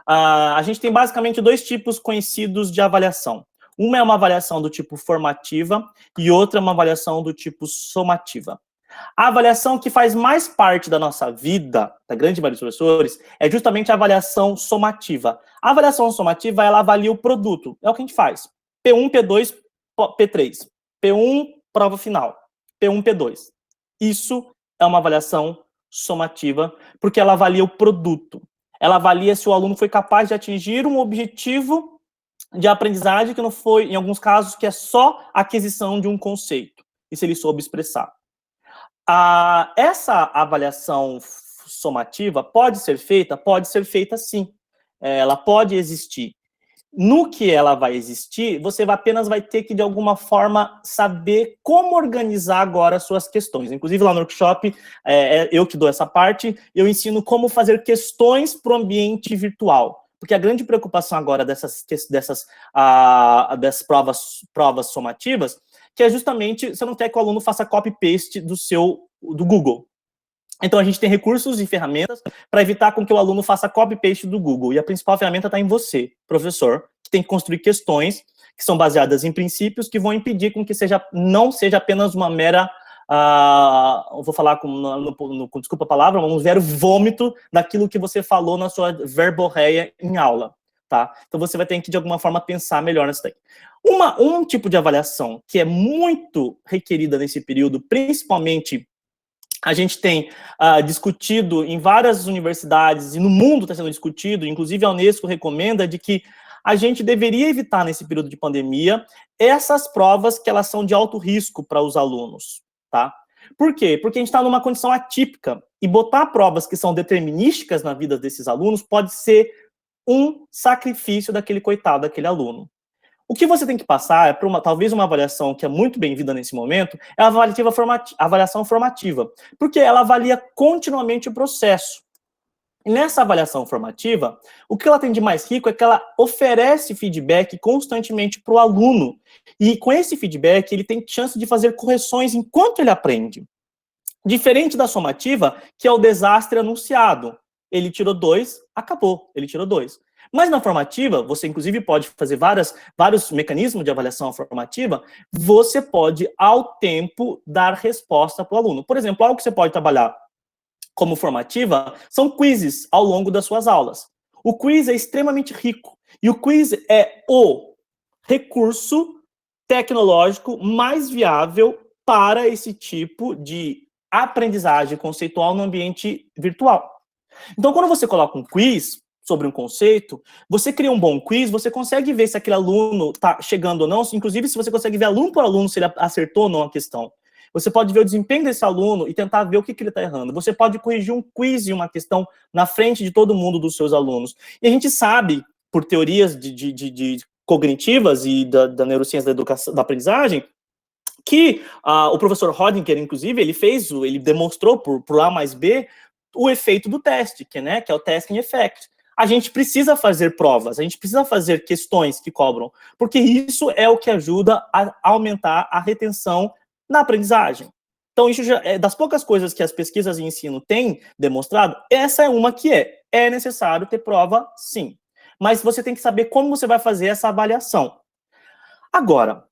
A gente tem basicamente 2 tipos conhecidos de avaliação. Uma é uma avaliação do tipo formativa e outra é uma avaliação do tipo somativa. A avaliação que faz mais parte da nossa vida, da grande maioria dos professores, é justamente a avaliação somativa. A avaliação somativa, ela avalia o produto. É o que a gente faz. P1, P2, P3. P1, prova final. P1, P2. Isso é uma avaliação somativa, porque ela avalia o produto. Ela avalia se o aluno foi capaz de atingir um objetivo de aprendizagem, que não foi, em alguns casos, que é só a aquisição de um conceito, e se ele soube expressar. Essa avaliação somativa pode ser feita sim. Ela pode existir. No que ela vai existir, você apenas vai ter que, de alguma forma, saber como organizar agora as suas questões. Inclusive, lá no workshop, eu que dou essa parte, eu ensino como fazer questões para o ambiente virtual. Porque a grande preocupação agora dessas provas somativas, que é justamente, você não quer que o aluno faça copy-paste do Google. Então, a gente tem recursos e ferramentas para evitar com que o aluno faça copy-paste do Google. E a principal ferramenta está em você, professor, que tem que construir questões que são baseadas em princípios que vão impedir com que não seja apenas uma mera, vou falar com desculpa a palavra, um mero vômito daquilo que você falou na sua verborreia em aula. Tá? Então, você vai ter que, de alguma forma, pensar melhor nisso daí. Um tipo de avaliação que é muito requerida nesse período, principalmente, a gente tem discutido em várias universidades, e no mundo está sendo discutido, inclusive a Unesco recomenda, de que a gente deveria evitar, nesse período de pandemia, essas provas que elas são de alto risco para os alunos. Tá? Por quê? Porque a gente está numa condição atípica, e botar provas que são determinísticas na vida desses alunos pode ser um sacrifício daquele coitado, daquele aluno. O que você tem que passar talvez uma avaliação que é muito bem-vinda nesse momento, é a avaliação formativa, porque ela avalia continuamente o processo. Nessa avaliação formativa, o que ela tem de mais rico é que ela oferece feedback constantemente para o aluno. E com esse feedback, ele tem chance de fazer correções enquanto ele aprende. Diferente da somativa, que é o desastre anunciado. Ele tirou 2, acabou, ele tirou 2. Mas na formativa, você inclusive pode fazer vários mecanismos de avaliação formativa, você pode, ao tempo, dar resposta para o aluno. Por exemplo, algo que você pode trabalhar como formativa são quizzes ao longo das suas aulas. O quiz é extremamente rico. E o quiz é o recurso tecnológico mais viável para esse tipo de aprendizagem conceitual no ambiente virtual. Então, quando você coloca um quiz sobre um conceito, você cria um bom quiz, você consegue ver se aquele aluno está chegando ou não, inclusive se você consegue ver aluno por aluno se ele acertou ou não a questão. Você pode ver o desempenho desse aluno e tentar ver o que ele está errando. Você pode corrigir um quiz e uma questão na frente de todo mundo dos seus alunos. E a gente sabe, por teorias de cognitivas e da neurociência da educação, da aprendizagem, que o professor Rodinger, inclusive, ele demonstrou por A mais B o efeito do teste, que é o testing effect. A gente precisa fazer provas, a gente precisa fazer questões que cobram, porque isso é o que ajuda a aumentar a retenção na aprendizagem. Então, isso já é das poucas coisas que as pesquisas de ensino têm demonstrado, essa é uma que é necessário ter prova, sim. Mas você tem que saber como você vai fazer essa avaliação. Agora,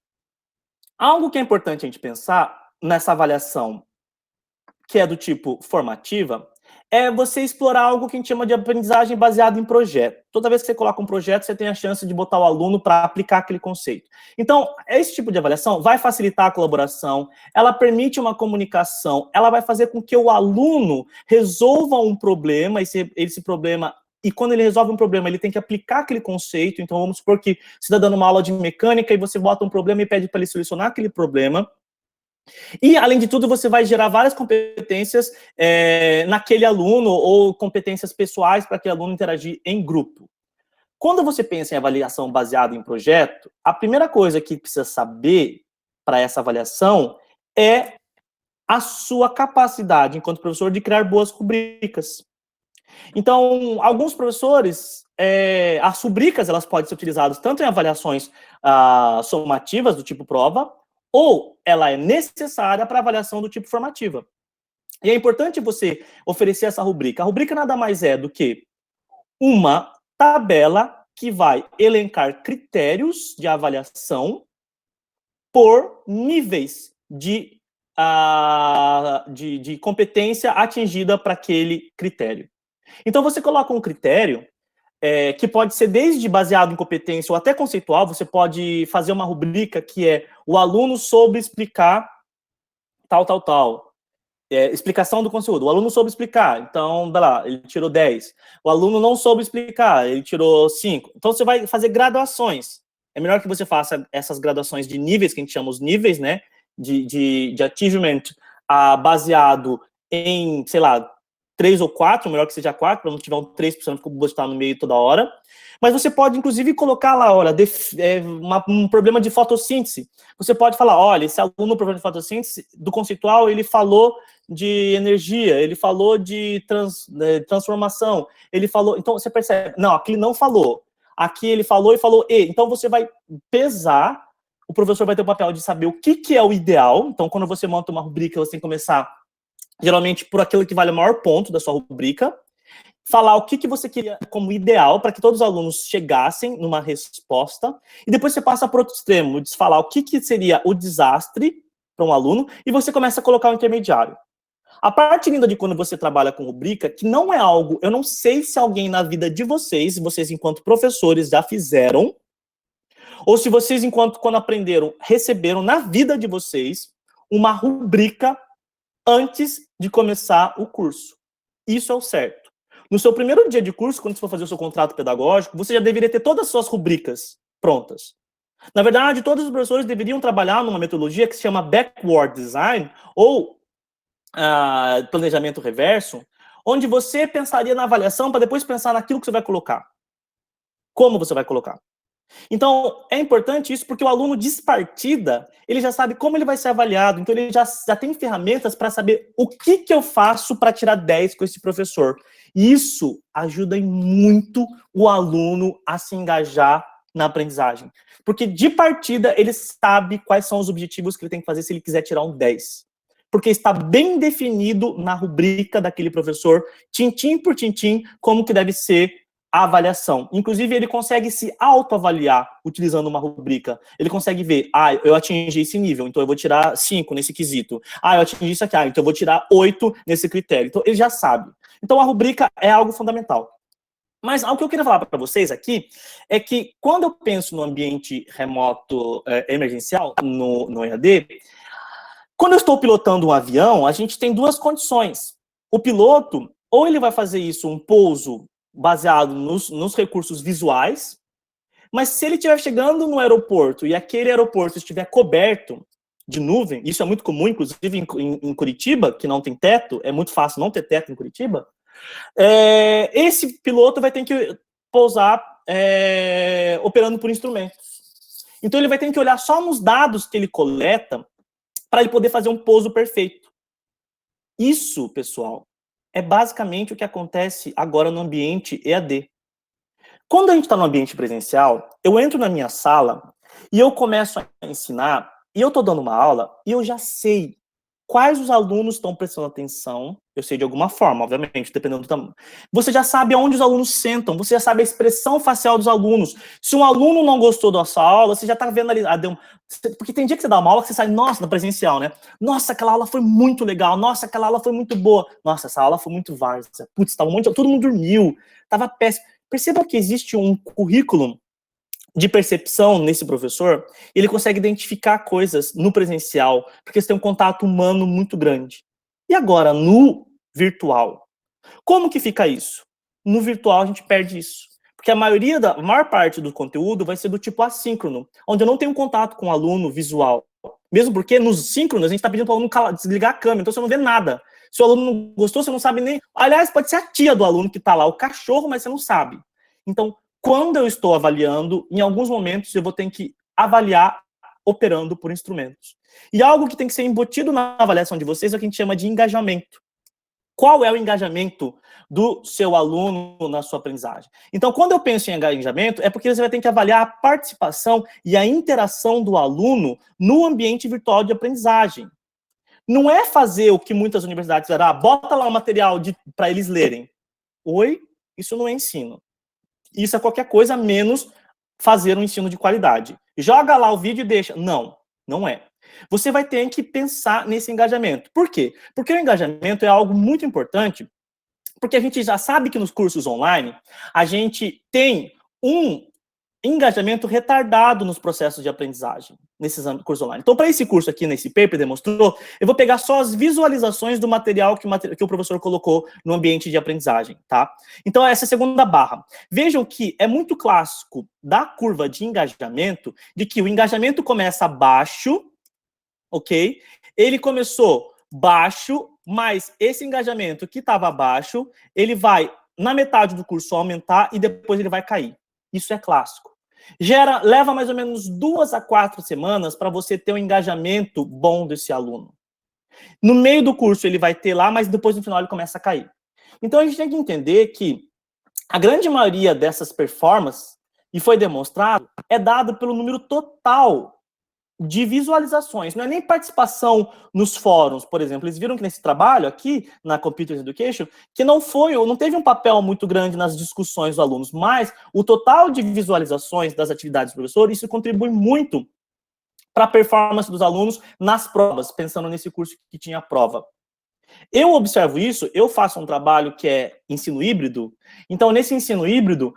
algo que é importante a gente pensar nessa avaliação, que é do tipo formativa, é você explorar algo que a gente chama de aprendizagem baseada em projeto. Toda vez que você coloca um projeto, você tem a chance de botar o aluno para aplicar aquele conceito. Então, esse tipo de avaliação vai facilitar a colaboração, ela permite uma comunicação, ela vai fazer com que o aluno resolva um problema, esse problema, e quando ele resolve um problema, ele tem que aplicar aquele conceito. Então, vamos supor que você está dando uma aula de mecânica e você bota um problema e pede para ele solucionar aquele problema. E, além de tudo, você vai gerar várias competências naquele aluno ou competências pessoais para aquele aluno interagir em grupo. Quando você pensa em avaliação baseada em projeto, a primeira coisa que precisa saber para essa avaliação é a sua capacidade, enquanto professor, de criar boas rubricas. Então, alguns professores, as rubricas elas podem ser utilizadas tanto em avaliações somativas, do tipo prova, ou ela é necessária para avaliação do tipo formativa. E é importante você oferecer essa rubrica. A rubrica nada mais é do que uma tabela que vai elencar critérios de avaliação por níveis de competência atingida para aquele critério. Então, você coloca um critério que pode ser desde baseado em competência ou até conceitual. Você pode fazer uma rubrica que é o aluno soube explicar tal. Explicação do conteúdo. O aluno soube explicar, então, ele tirou 10. O aluno não soube explicar, ele tirou 5. Então, você vai fazer graduações. É melhor que você faça essas graduações de níveis, que a gente chama os níveis, né, de achievement, baseado em, sei lá, 3 ou 4, melhor que seja 4, para não tiver um 3%, porque não botar no meio toda hora. Mas você pode, inclusive, colocar lá, olha, um problema de fotossíntese. Você pode falar, olha, esse aluno, no problema de fotossíntese, do conceitual, ele falou de energia, ele falou de transformação, ele falou... Então, você percebe, não, aqui ele não falou. Aqui ele falou e falou e. Então, você vai pesar, o professor vai ter o papel de saber o que é o ideal. Então, quando você monta uma rubrica, você tem que começar, geralmente, por aquilo que vale o maior ponto da sua rubrica, falar o que você queria como ideal para que todos os alunos chegassem numa resposta, e depois você passa para outro extremo, de falar o que seria o desastre para um aluno, e você começa a colocar o intermediário. A parte linda de quando você trabalha com rubrica, que não é algo, eu não sei se alguém na vida de vocês enquanto professores já fizeram, ou se vocês, quando aprenderam, receberam na vida de vocês uma rubrica antes de começar o curso. Isso é o certo. No seu primeiro dia de curso, quando você for fazer o seu contrato pedagógico, você já deveria ter todas as suas rubricas prontas. Na verdade, todos os professores deveriam trabalhar numa metodologia que se chama backward design, ou planejamento reverso, onde você pensaria na avaliação para depois pensar naquilo que você vai colocar. Como você vai colocar. Então, é importante isso porque o aluno despartida, ele já sabe como ele vai ser avaliado, então ele já tem ferramentas para saber o que eu faço para tirar 10 com esse professor. E isso ajuda muito o aluno a se engajar na aprendizagem. Porque, de partida, ele sabe quais são os objetivos que ele tem que fazer se ele quiser tirar um 10. Porque está bem definido na rubrica daquele professor, tintim por tintim, como que deve ser a avaliação. Inclusive, ele consegue se autoavaliar utilizando uma rubrica. Ele consegue ver, eu atingi esse nível, então eu vou tirar 5 nesse quesito. Eu atingi isso aqui, então eu vou tirar 8 nesse critério. Então, ele já sabe. Então, a rubrica é algo fundamental. Mas o que eu queria falar para vocês aqui é que, quando eu penso no ambiente remoto emergencial, no EAD, quando eu estou pilotando um avião, a gente tem duas condições. O piloto, ou ele vai fazer isso, um pouso baseado nos recursos visuais, mas se ele estiver chegando no aeroporto e aquele aeroporto estiver coberto de nuvem, isso é muito comum, inclusive em Curitiba, que não tem teto, é muito fácil não ter teto em Curitiba, esse piloto vai ter que pousar operando por instrumentos. Então ele vai ter que olhar só nos dados que ele coleta para ele poder fazer um pouso perfeito. Isso, pessoal, é basicamente o que acontece agora no ambiente EAD. Quando a gente está no ambiente presencial, eu entro na minha sala e eu começo a ensinar, e eu estou dando uma aula, e eu já sei quais os alunos estão prestando atenção, eu sei de alguma forma, obviamente, dependendo do tamanho. Você já sabe aonde os alunos sentam, você já sabe a expressão facial dos alunos. Se um aluno não gostou da sua aula, você já está vendo ali, porque tem dia que você dá uma aula que você sai, nossa, na presencial, né? Nossa, aquela aula foi muito legal, nossa, aquela aula foi muito boa, nossa, essa aula foi muito várzea, putz, todo mundo dormiu, estava péssimo. Perceba que existe um currículo de percepção nesse professor, ele consegue identificar coisas no presencial, porque você tem um contato humano muito grande. E agora, no virtual? Como que fica isso? No virtual, a gente perde isso. Porque a maior parte do conteúdo vai ser do tipo assíncrono, onde eu não tenho contato com o aluno visual. Mesmo porque nos síncronos, a gente está pedindo para o aluno desligar a câmera, então você não vê nada. Se o aluno não gostou, você não sabe nem... Aliás, pode ser a tia do aluno que está lá, o cachorro, mas você não sabe. Então, quando eu estou avaliando, em alguns momentos eu vou ter que avaliar operando por instrumentos. E algo que tem que ser embutido na avaliação de vocês é o que a gente chama de engajamento. Qual é o engajamento do seu aluno na sua aprendizagem? Então, quando eu penso em engajamento, é porque você vai ter que avaliar a participação e a interação do aluno no ambiente virtual de aprendizagem. Não é fazer o que muitas universidades fazem, bota lá o material para eles lerem. Oi? Isso não é ensino. Isso é qualquer coisa menos fazer um ensino de qualidade. Joga lá o vídeo e deixa. Não, não é. Você vai ter que pensar nesse engajamento. Por quê? Porque o engajamento é algo muito importante, porque a gente já sabe que nos cursos online, a gente tem um engajamento retardado nos processos de aprendizagem, nesses cursos online. Então, para esse curso aqui, nesse paper demonstrou, eu vou pegar só as visualizações do material que o professor colocou no ambiente de aprendizagem, tá? Então, essa é a segunda barra. Vejam que é muito clássico da curva de engajamento, de que o engajamento começa baixo, ok? Ele começou baixo, mas esse engajamento que estava baixo, ele vai, na metade do curso, aumentar e depois ele vai cair. Isso é clássico. Leva mais ou menos 2 a 4 semanas para você ter um engajamento bom desse aluno. No meio do curso ele vai ter lá, mas depois no final ele começa a cair. Então a gente tem que entender que a grande maioria dessas performances, e foi demonstrado, é dado pelo número total de visualizações, não é nem participação nos fóruns, por exemplo. Eles viram que nesse trabalho aqui, na Computer Education, que não teve um papel muito grande nas discussões dos alunos, mas o total de visualizações das atividades do professor, isso contribui muito para a performance dos alunos nas provas, pensando nesse curso que tinha prova. Eu observo isso, eu faço um trabalho que é ensino híbrido, então nesse ensino híbrido,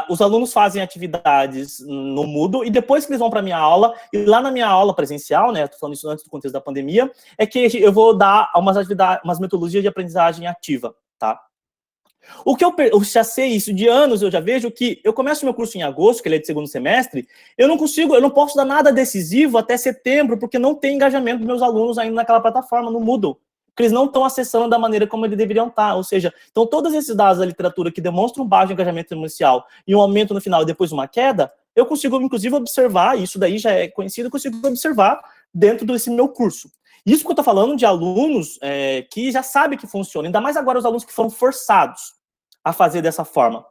os alunos fazem atividades no Moodle e depois que eles vão para a minha aula, e lá na minha aula presencial, né, estou falando isso antes do contexto da pandemia, é que eu vou dar umas metodologias de aprendizagem ativa, tá? O que eu já sei isso de anos, eu já vejo que eu começo meu curso em agosto, que ele é de segundo semestre, eu não posso dar nada decisivo até setembro, porque não tem engajamento dos meus alunos ainda naquela plataforma, no Moodle. porque eles não estão acessando da maneira como eles deveriam estar. Ou seja, então todos esses dados da literatura que demonstram um baixo engajamento inicial e um aumento no final e depois uma queda, eu consigo, inclusive, observar, isso daí já é conhecido, eu consigo observar dentro desse meu curso. Isso que eu estou falando de alunos que já sabem que funciona, ainda mais agora os alunos que foram forçados a fazer dessa forma.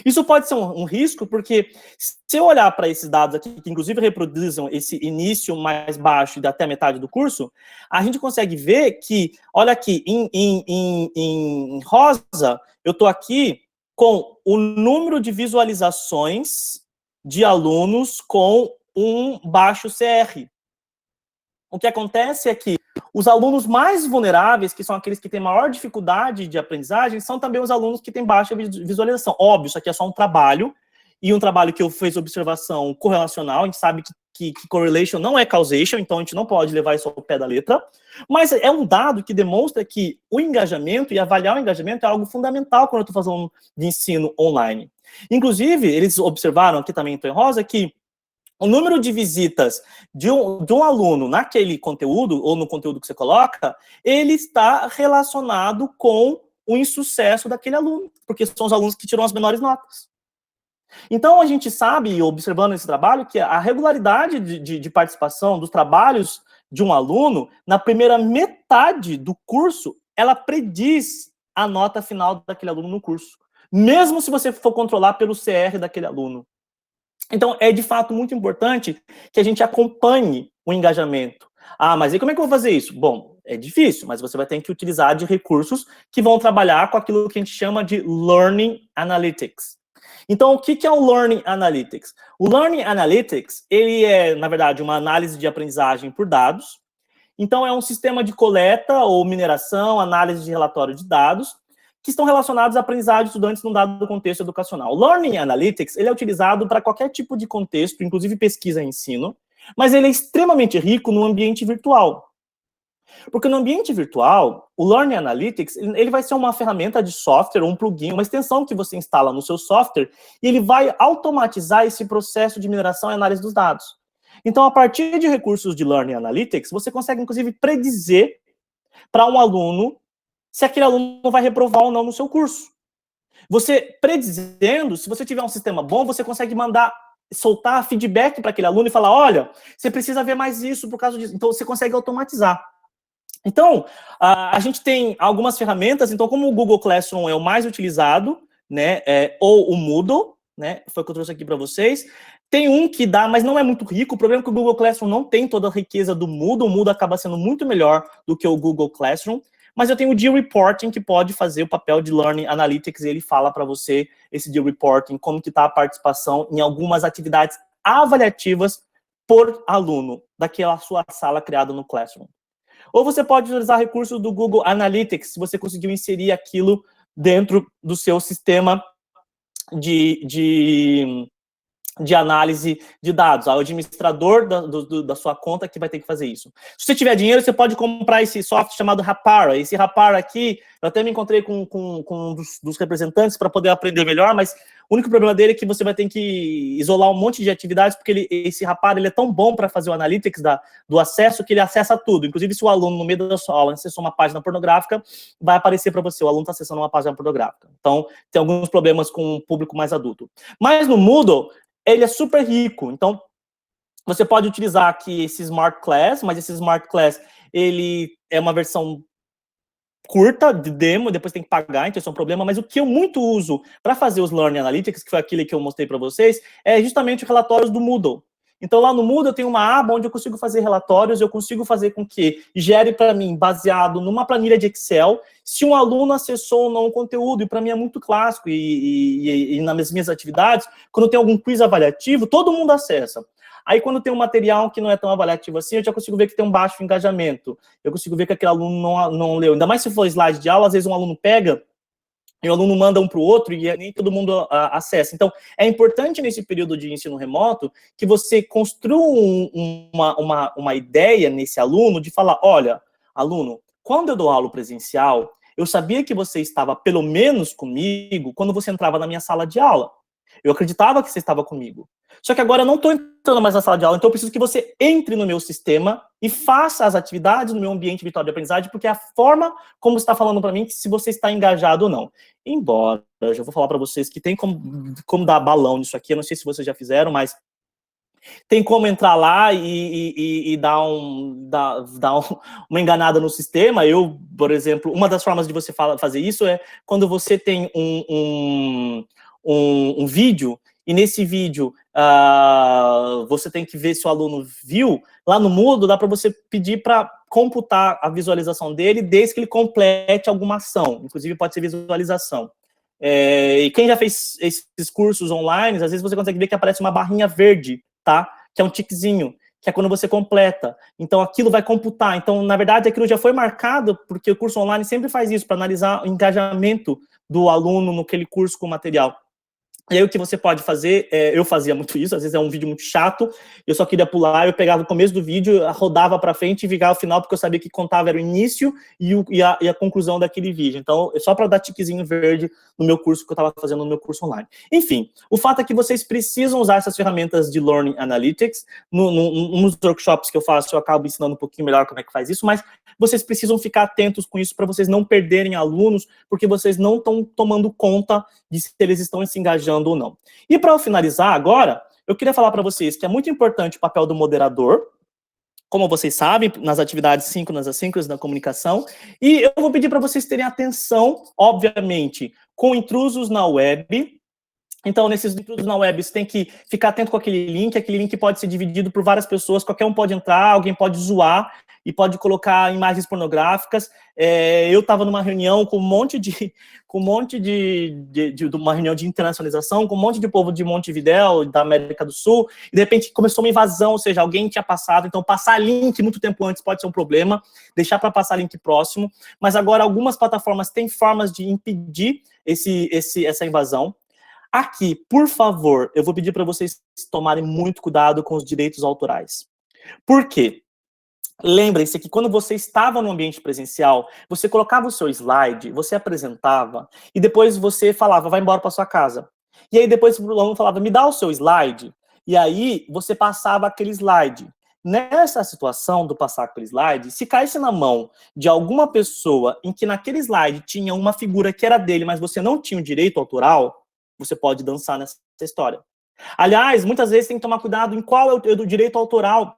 Isso pode ser um risco, porque se eu olhar para esses dados aqui, que inclusive reproduzem esse início mais baixo e até a metade do curso, a gente consegue ver que, olha aqui, em rosa, eu estou aqui com o número de visualizações de alunos com um baixo CR. O que acontece é que os alunos mais vulneráveis, que são aqueles que têm maior dificuldade de aprendizagem, são também os alunos que têm baixa visualização. Óbvio, isso aqui é só um trabalho, e um trabalho que eu fiz observação correlacional, a gente sabe que correlation não é causation, então a gente não pode levar isso ao pé da letra, mas é um dado que demonstra que o engajamento e avaliar o engajamento é algo fundamental quando eu estou fazendo de ensino online. Inclusive, eles observaram, aqui também em rosa, que o número de visitas de um aluno naquele conteúdo, ou no conteúdo que você coloca, ele está relacionado com o insucesso daquele aluno, porque são os alunos que tiram as menores notas. Então, a gente sabe, observando esse trabalho, que a regularidade de participação dos trabalhos de um aluno, na primeira metade do curso, ela prediz a nota final daquele aluno no curso, mesmo se você for controlar pelo CR daquele aluno. Então, é de fato muito importante que a gente acompanhe o engajamento. Ah, mas e como é que eu vou fazer isso? Bom, é difícil, mas você vai ter que utilizar de recursos que vão trabalhar com aquilo que a gente chama de Learning Analytics. Então, o que é o Learning Analytics? O Learning Analytics, ele é, na verdade, uma análise de aprendizagem por dados. Então, é um sistema de coleta ou mineração, análise de relatório de dados, que estão relacionados à aprendizagem de estudantes num dado contexto educacional. O Learning Analytics, ele é utilizado para qualquer tipo de contexto, inclusive pesquisa e ensino, mas ele é extremamente rico no ambiente virtual. Porque no ambiente virtual, o Learning Analytics, ele vai ser uma ferramenta de software, um plugin, uma extensão que você instala no seu software, e ele vai automatizar esse processo de mineração e análise dos dados. Então, a partir de recursos de Learning Analytics, você consegue, inclusive, predizer para um aluno se aquele aluno vai reprovar ou não no seu curso. Você predizendo, se você tiver um sistema bom, você consegue soltar feedback para aquele aluno e falar, olha, você precisa ver mais isso por causa disso. Então, você consegue automatizar. Então, a gente tem algumas ferramentas, então, como o Google Classroom é o mais utilizado, né, ou o Moodle, né, foi o que eu trouxe aqui para vocês, tem um que dá, mas não é muito rico, o problema é que o Google Classroom não tem toda a riqueza do Moodle, o Moodle acaba sendo muito melhor do que o Google Classroom, mas eu tenho o Deal Reporting, que pode fazer o papel de Learning Analytics, e ele fala para você, esse Deal Reporting, como que está a participação em algumas atividades avaliativas por aluno, daquela sua sala criada no Classroom. Ou você pode utilizar recursos do Google Analytics, se você conseguiu inserir aquilo dentro do seu sistema de análise de dados. O administrador da sua conta que vai ter que fazer isso. Se você tiver dinheiro, você pode comprar esse software chamado Rapara. Esse Rapara aqui, eu até me encontrei com um dos representantes para poder aprender melhor, mas o único problema dele é que você vai ter que isolar um monte de atividades, porque esse Rapara ele é tão bom para fazer o analytics do acesso, que ele acessa tudo. Inclusive, se o aluno, no meio da sua aula, acessou uma página pornográfica, vai aparecer para você, o aluno está acessando uma página pornográfica. Então, tem alguns problemas com o público mais adulto. Mas no Moodle, ele é super rico, então você pode utilizar aqui esse Smart Class, mas esse Smart Class, ele é uma versão curta de demo, depois tem que pagar, então isso é um problema, mas o que eu muito uso para fazer os Learning Analytics, que foi aquele que eu mostrei para vocês, é justamente os relatórios do Moodle. Então, lá no Moodle eu tenho uma aba onde eu consigo fazer relatórios, eu consigo fazer com que gere para mim, baseado numa planilha de Excel, se um aluno acessou ou não o conteúdo, e para mim é muito clássico, e nas minhas atividades, quando tem algum quiz avaliativo, todo mundo acessa. Aí, quando tem um material que não é tão avaliativo assim, eu já consigo ver que tem um baixo engajamento, eu consigo ver que aquele aluno não leu, ainda mais se for slide de aula, às vezes um aluno pega, e o aluno manda um para o outro e nem todo mundo acessa. Então, é importante nesse período de ensino remoto que você construa uma ideia nesse aluno de falar, olha, aluno, quando eu dou aula presencial, eu sabia que você estava pelo menos comigo quando você entrava na minha sala de aula. Eu acreditava que você estava comigo. Só que agora eu não estou entrando mais na sala de aula, então eu preciso que você entre no meu sistema e faça as atividades no meu ambiente virtual de aprendizagem, porque é a forma como você está falando para mim que se você está engajado ou não. Embora, eu já vou falar para vocês que tem como dar balão nisso aqui, eu não sei se vocês já fizeram, mas tem como entrar lá e dar uma enganada no sistema. Eu, por exemplo, uma das formas de você fazer isso é quando você tem um vídeo, e nesse vídeo você tem que ver se o aluno viu. Lá no Moodle dá para você pedir para computar a visualização dele desde que ele complete alguma ação, inclusive pode ser visualização. E quem já fez esses cursos online, às vezes você consegue ver que aparece uma barrinha verde, tá? Que é um tiquezinho, que é quando você completa. Então, aquilo vai computar. Então, na verdade, aquilo já foi marcado, porque o curso online sempre faz isso, para analisar o engajamento do aluno naquele curso com o material. E aí o que você pode fazer, eu fazia muito isso, às vezes é um vídeo muito chato, eu só queria pular, eu pegava o começo do vídeo, rodava para frente e ficava o final, porque eu sabia que contava era o início e a conclusão daquele vídeo. Então, só para dar tiquezinho verde no meu curso, que eu estava fazendo no meu curso online. Enfim, o fato é que vocês precisam usar essas ferramentas de Learning Analytics. Nos workshops que eu faço, eu acabo ensinando um pouquinho melhor como é que faz isso, mas vocês precisam ficar atentos com isso para vocês não perderem alunos, porque vocês não estão tomando conta de se eles estão se engajando ou não. E para eu finalizar agora, eu queria falar para vocês que é muito importante o papel do moderador, como vocês sabem, nas atividades síncronas, assíncronas da comunicação, e eu vou pedir para vocês terem atenção, obviamente, com intrusos na web. Então, nesses intrusos na web, você tem que ficar atento com aquele link pode ser dividido por várias pessoas, qualquer um pode entrar, alguém pode zoar, e pode colocar imagens pornográficas. Eu estava numa reunião com uma reunião de internacionalização, com um monte de povo de Montevidéu, da América do Sul, e de repente começou uma invasão, ou seja, alguém tinha passado. Então, passar link muito tempo antes pode ser um problema, deixar para passar link próximo, mas agora algumas plataformas têm formas de impedir essa invasão. Aqui, por favor, eu vou pedir para vocês tomarem muito cuidado com os direitos autorais. Por quê? Lembrem-se que quando você estava no ambiente presencial, você colocava o seu slide, você apresentava, e depois você falava, vai embora para sua casa. E aí depois o aluno falava, me dá o seu slide, e aí você passava aquele slide. Nessa situação do passar aquele slide, se caísse na mão de alguma pessoa em que naquele slide tinha uma figura que era dele, mas você não tinha o direito autoral, você pode dançar nessa história. Aliás, muitas vezes tem que tomar cuidado em qual é o direito autoral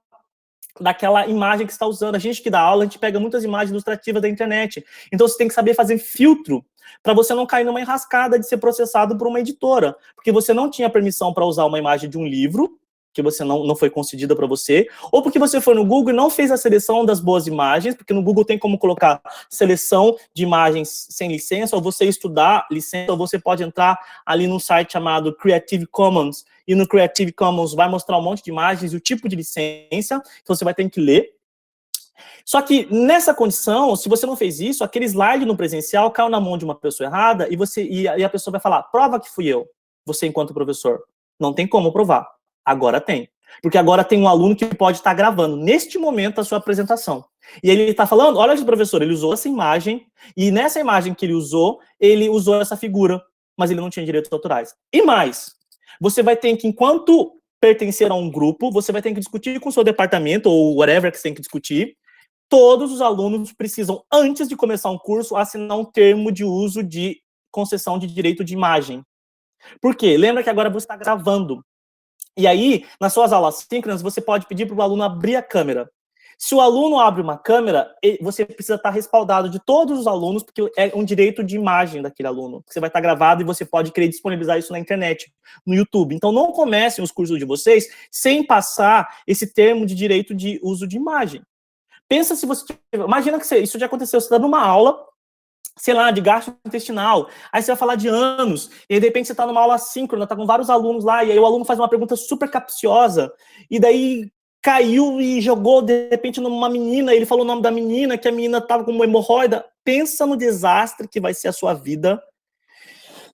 daquela imagem que você está usando. A gente que dá aula, a gente pega muitas imagens ilustrativas da internet. Então, você tem que saber fazer filtro para você não cair numa enrascada de ser processado por uma editora. Porque você não tinha permissão para usar uma imagem de um livro, que você não foi concedida para você, ou porque você foi no Google e não fez a seleção das boas imagens, porque no Google tem como colocar seleção de imagens sem licença, ou você estudar licença, ou você pode entrar ali num site chamado Creative Commons, e no Creative Commons vai mostrar um monte de imagens e o tipo de licença, então você vai ter que ler. Só que nessa condição, se você não fez isso, aquele slide no presencial caiu na mão de uma pessoa errada e a pessoa vai falar, prova que fui eu, você enquanto professor. Não tem como provar. Agora tem. Porque agora tem um aluno que pode estar gravando, neste momento, a sua apresentação. E ele está falando, olha, professor, ele usou essa imagem, e nessa imagem que ele usou essa figura, mas ele não tinha direitos autorais. E mais, você vai ter que, enquanto pertencer a um grupo, você vai ter que discutir com o seu departamento, ou whatever que você tem que discutir, todos os alunos precisam, antes de começar um curso, assinar um termo de uso de concessão de direito de imagem. Por quê? Lembra que agora você está gravando. E aí, nas suas aulas síncronas, você pode pedir para o aluno abrir a câmera. Se o aluno abre uma câmera, você precisa estar respaldado de todos os alunos, porque é um direito de imagem daquele aluno. Você vai estar gravado e você pode querer disponibilizar isso na internet, no YouTube. Então, não comecem os cursos de vocês sem passar esse termo de direito de uso de imagem. Pensa se você... Imagina que isso já aconteceu, você está numa aula, sei lá, de gastrointestinal, aí você vai falar de anos, e de repente você está numa aula síncrona, tá com vários alunos lá, e aí o aluno faz uma pergunta super capciosa, e daí caiu e jogou, de repente, numa menina, ele falou o nome da menina, que a menina estava com uma hemorroida. Pensa no desastre que vai ser a sua vida.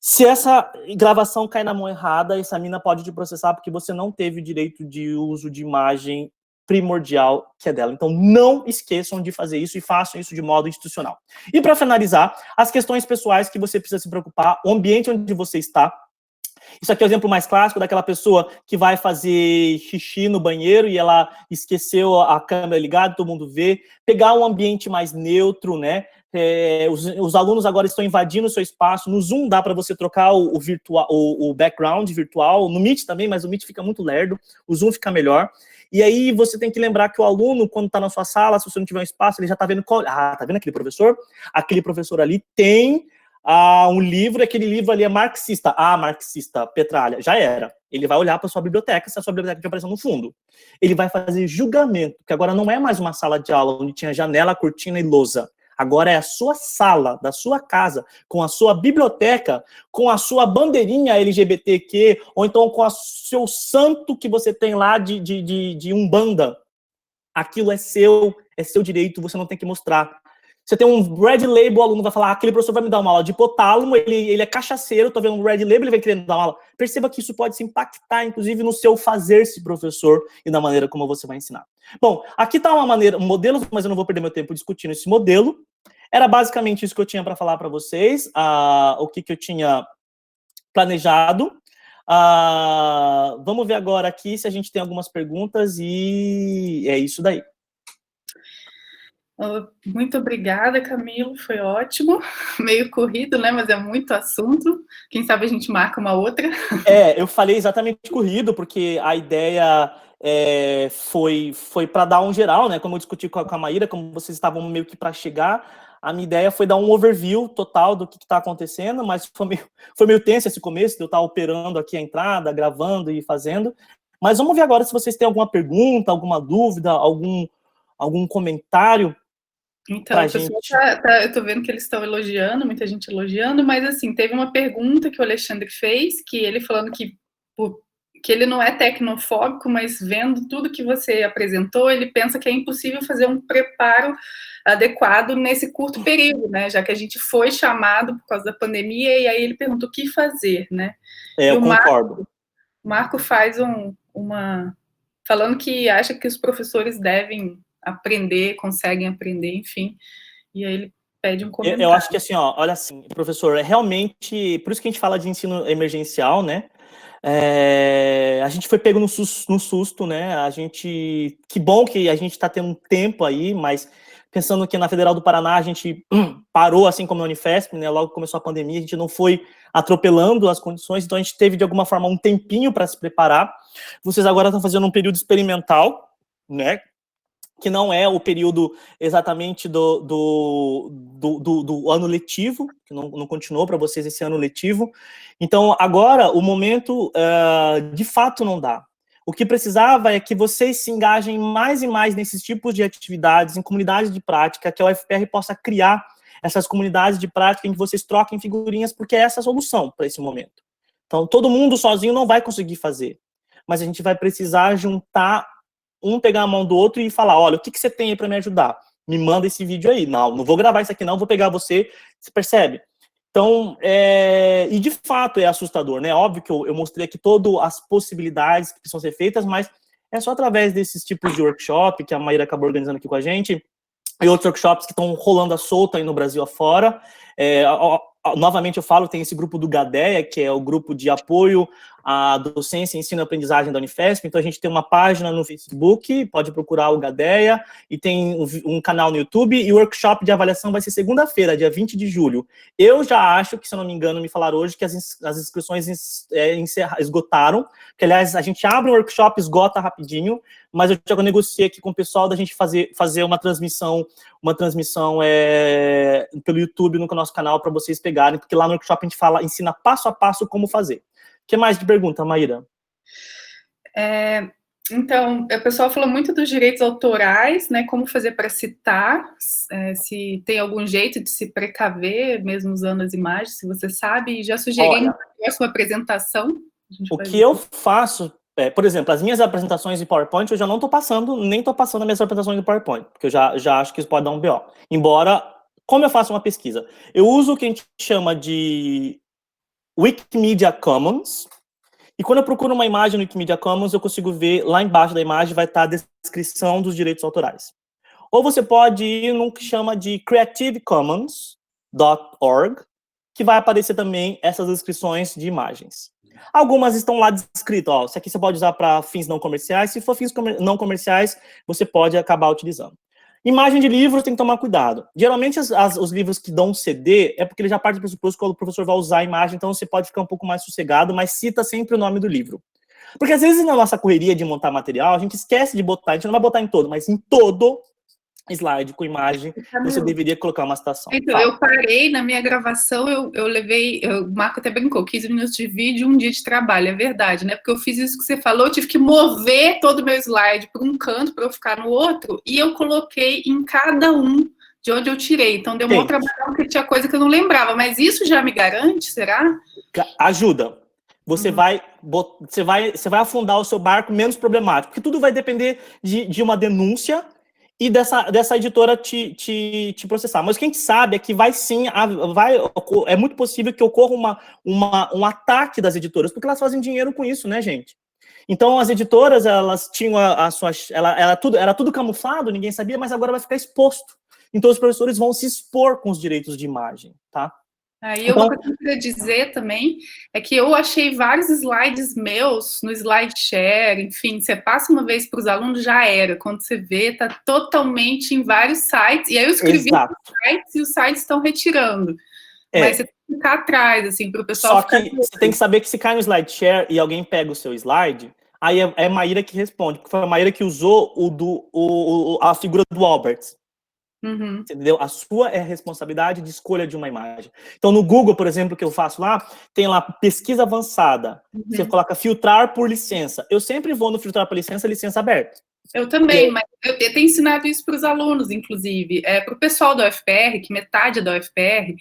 Se essa gravação cair na mão errada, essa menina pode te processar porque você não teve o direito de uso de imagem primordial que é dela. Então, não esqueçam de fazer isso e façam isso de modo institucional. E para finalizar, as questões pessoais que você precisa se preocupar, o ambiente onde você está. Isso aqui é o exemplo mais clássico daquela pessoa que vai fazer xixi no banheiro e ela esqueceu a câmera ligada, todo mundo vê. Pegar um ambiente mais neutro, né? Os alunos agora estão invadindo o seu espaço. No Zoom dá para você trocar o background virtual, no Meet também, mas o Meet fica muito lerdo, o Zoom fica melhor. E aí você tem que lembrar que o aluno, quando está na sua sala, se você não tiver um espaço, ele já está vendo tá vendo aquele professor? Aquele professor ali tem um livro, aquele livro ali é marxista. Marxista, Petralha, já era. Ele vai olhar para sua biblioteca, se a sua biblioteca estiver aparecendo no fundo. Ele vai fazer julgamento, que agora não é mais uma sala de aula onde tinha janela, cortina e lousa. Agora é a sua sala, da sua casa, com a sua biblioteca, com a sua bandeirinha LGBTQ, ou então com o seu santo que você tem lá de Umbanda. Aquilo é seu direito, você não tem que mostrar. Você tem um red label, o aluno vai falar, aquele professor vai me dar uma aula de hipotálamo, ele é cachaceiro, tô vendo um red label, ele vai querendo dar uma aula. Perceba que isso pode se impactar, inclusive, no seu fazer-se professor e na maneira como você vai ensinar. Bom, aqui está um modelo, mas eu não vou perder meu tempo discutindo esse modelo. Era basicamente isso que eu tinha para falar para vocês, o que eu tinha planejado. Vamos ver agora aqui se a gente tem algumas perguntas e é isso daí. Muito obrigada, Camilo, foi ótimo. Meio corrido, né, mas é muito assunto. Quem sabe a gente marca uma outra. Eu falei exatamente corrido, porque a ideia foi para dar um geral, né, como eu discuti com a Maíra, como vocês estavam meio que para chegar, a minha ideia foi dar um overview total do que está acontecendo, mas foi meio tenso esse começo, de eu estar operando aqui a entrada, gravando e fazendo. Mas vamos ver agora se vocês têm alguma pergunta, alguma dúvida, algum comentário. Então, o pessoal eu estou vendo que eles estão elogiando, muita gente elogiando, mas assim, teve uma pergunta que o Alexandre fez, que ele falando que ele não é tecnofóbico, mas vendo tudo que você apresentou, ele pensa que é impossível fazer um preparo adequado nesse curto período, né? Já que a gente foi chamado por causa da pandemia, e aí ele pergunta o que fazer, né? Eu concordo. O Marco faz falando que acha que os professores devem aprender, conseguem aprender, enfim, e aí ele pede um comentário. Eu acho que assim, olha assim, professor, é realmente, por isso que a gente fala de ensino emergencial, né? A gente foi pego no susto, né? Que bom que a gente está tendo um tempo aí, mas pensando que na Federal do Paraná a gente parou, assim como na Unifesp, né? Logo começou a pandemia, a gente não foi atropelando as condições, então a gente teve de alguma forma um tempinho para se preparar. Vocês agora estão fazendo um período experimental, né? Que não é o período exatamente do ano letivo, que não continuou para vocês esse ano letivo. Então, agora, o momento, de fato, não dá. O que precisava é que vocês se engajem mais e mais nesses tipos de atividades, em comunidades de prática, que a UFPR possa criar essas comunidades de prática em que vocês troquem figurinhas, porque é essa a solução para esse momento. Então, todo mundo sozinho não vai conseguir fazer, mas a gente vai precisar juntar pegar a mão do outro e falar, olha, o que você tem aí para me ajudar? Me manda esse vídeo aí. Não vou gravar isso aqui não, vou pegar você percebe? Então, e de fato é assustador, né? Óbvio que eu mostrei aqui todas as possibilidades que precisam ser feitas, mas é só através desses tipos de workshop que a Maíra acabou organizando aqui com a gente, e outros workshops que estão rolando à solta aí no Brasil afora. Novamente eu falo, tem esse grupo do GADEA, que é o grupo de apoio à docência, ensino e aprendizagem da Unifesp. Então a gente tem uma página no Facebook, pode procurar o GADEA, e tem um canal no YouTube, e o workshop de avaliação vai ser segunda-feira, dia 20 de julho. Eu já acho que, se eu não me engano, me falaram hoje que as inscrições esgotaram, que aliás a gente abre um workshop, esgota rapidinho, mas eu já negociei aqui com o pessoal da gente fazer uma transmissão pelo YouTube no nosso canal para vocês pegarem, porque lá no workshop a gente ensina passo a passo como fazer. O que mais de pergunta, Maíra? Então, o pessoal falou muito dos direitos autorais, né? Como fazer para citar, se tem algum jeito de se precaver, mesmo usando as imagens, se você sabe, e já sugeri uma próxima apresentação. O que eu faço, por exemplo, as minhas apresentações de PowerPoint, eu já não estou passando, nem estou passando as minhas apresentações de PowerPoint, porque eu já acho que isso pode dar um BO. Embora, como eu faço uma pesquisa? Eu uso o que a gente chama de Wikimedia Commons, e quando eu procuro uma imagem no Wikimedia Commons, eu consigo ver, lá embaixo da imagem vai estar a descrição dos direitos autorais. Ou você pode ir num que chama de creativecommons.org, que vai aparecer também essas descrições de imagens. Algumas estão lá descritas, ó, isso aqui você pode usar para fins não comerciais, se for fins não comerciais, você pode acabar utilizando. Imagem de livro, tem que tomar cuidado. Geralmente, os livros que dão CD é porque ele já parte do pressuposto que o professor vai usar a imagem, então você pode ficar um pouco mais sossegado, mas cita sempre o nome do livro. Porque às vezes na nossa correria de montar material, a gente esquece de botar, a gente não vai botar em todo, mas em todo slide com imagem, você deveria colocar uma citação. Então, eu parei na minha gravação, eu levei, o Marco até brincou, 15 minutos de vídeo, um dia de trabalho, é verdade, né? Porque eu fiz isso que você falou, eu tive que mover todo o meu slide para um canto para eu ficar no outro, e eu coloquei em cada um de onde eu tirei. Então, deu um trabalho, porque tinha coisa que eu não lembrava, mas isso já me garante, será? Ajuda. Você vai afundar o seu barco menos problemático, porque tudo vai depender de uma denúncia e dessa editora te processar. Mas o que a gente sabe é que é muito possível que ocorra um ataque das editoras, porque elas fazem dinheiro com isso, né, gente? Então, as editoras, elas tinham era tudo camuflado, ninguém sabia, mas agora vai ficar exposto. Então, os professores vão se expor com os direitos de imagem, tá? Aí uma coisa que eu queria dizer também é que eu achei vários slides meus no SlideShare, enfim, você passa uma vez para os alunos, já era. Quando você vê, tá totalmente em vários sites. E aí eu escrevi nos sites e os sites estão retirando. Mas você tem que ficar atrás, assim, para o pessoal ficar... Só que você tem que saber que se cai no SlideShare e alguém pega o seu slide, aí é a Maíra que responde, porque foi a Maíra que usou a figura do Albert. Uhum. Entendeu? A sua é a responsabilidade de escolha de uma imagem. Então, no Google, por exemplo, que eu faço lá, tem lá pesquisa avançada. Uhum. Você coloca filtrar por licença. Eu sempre vou no filtrar por licença aberta. Eu também, mas eu tenho ensinado isso para os alunos, inclusive. Para o pessoal da UFPR, que metade é da UFPR,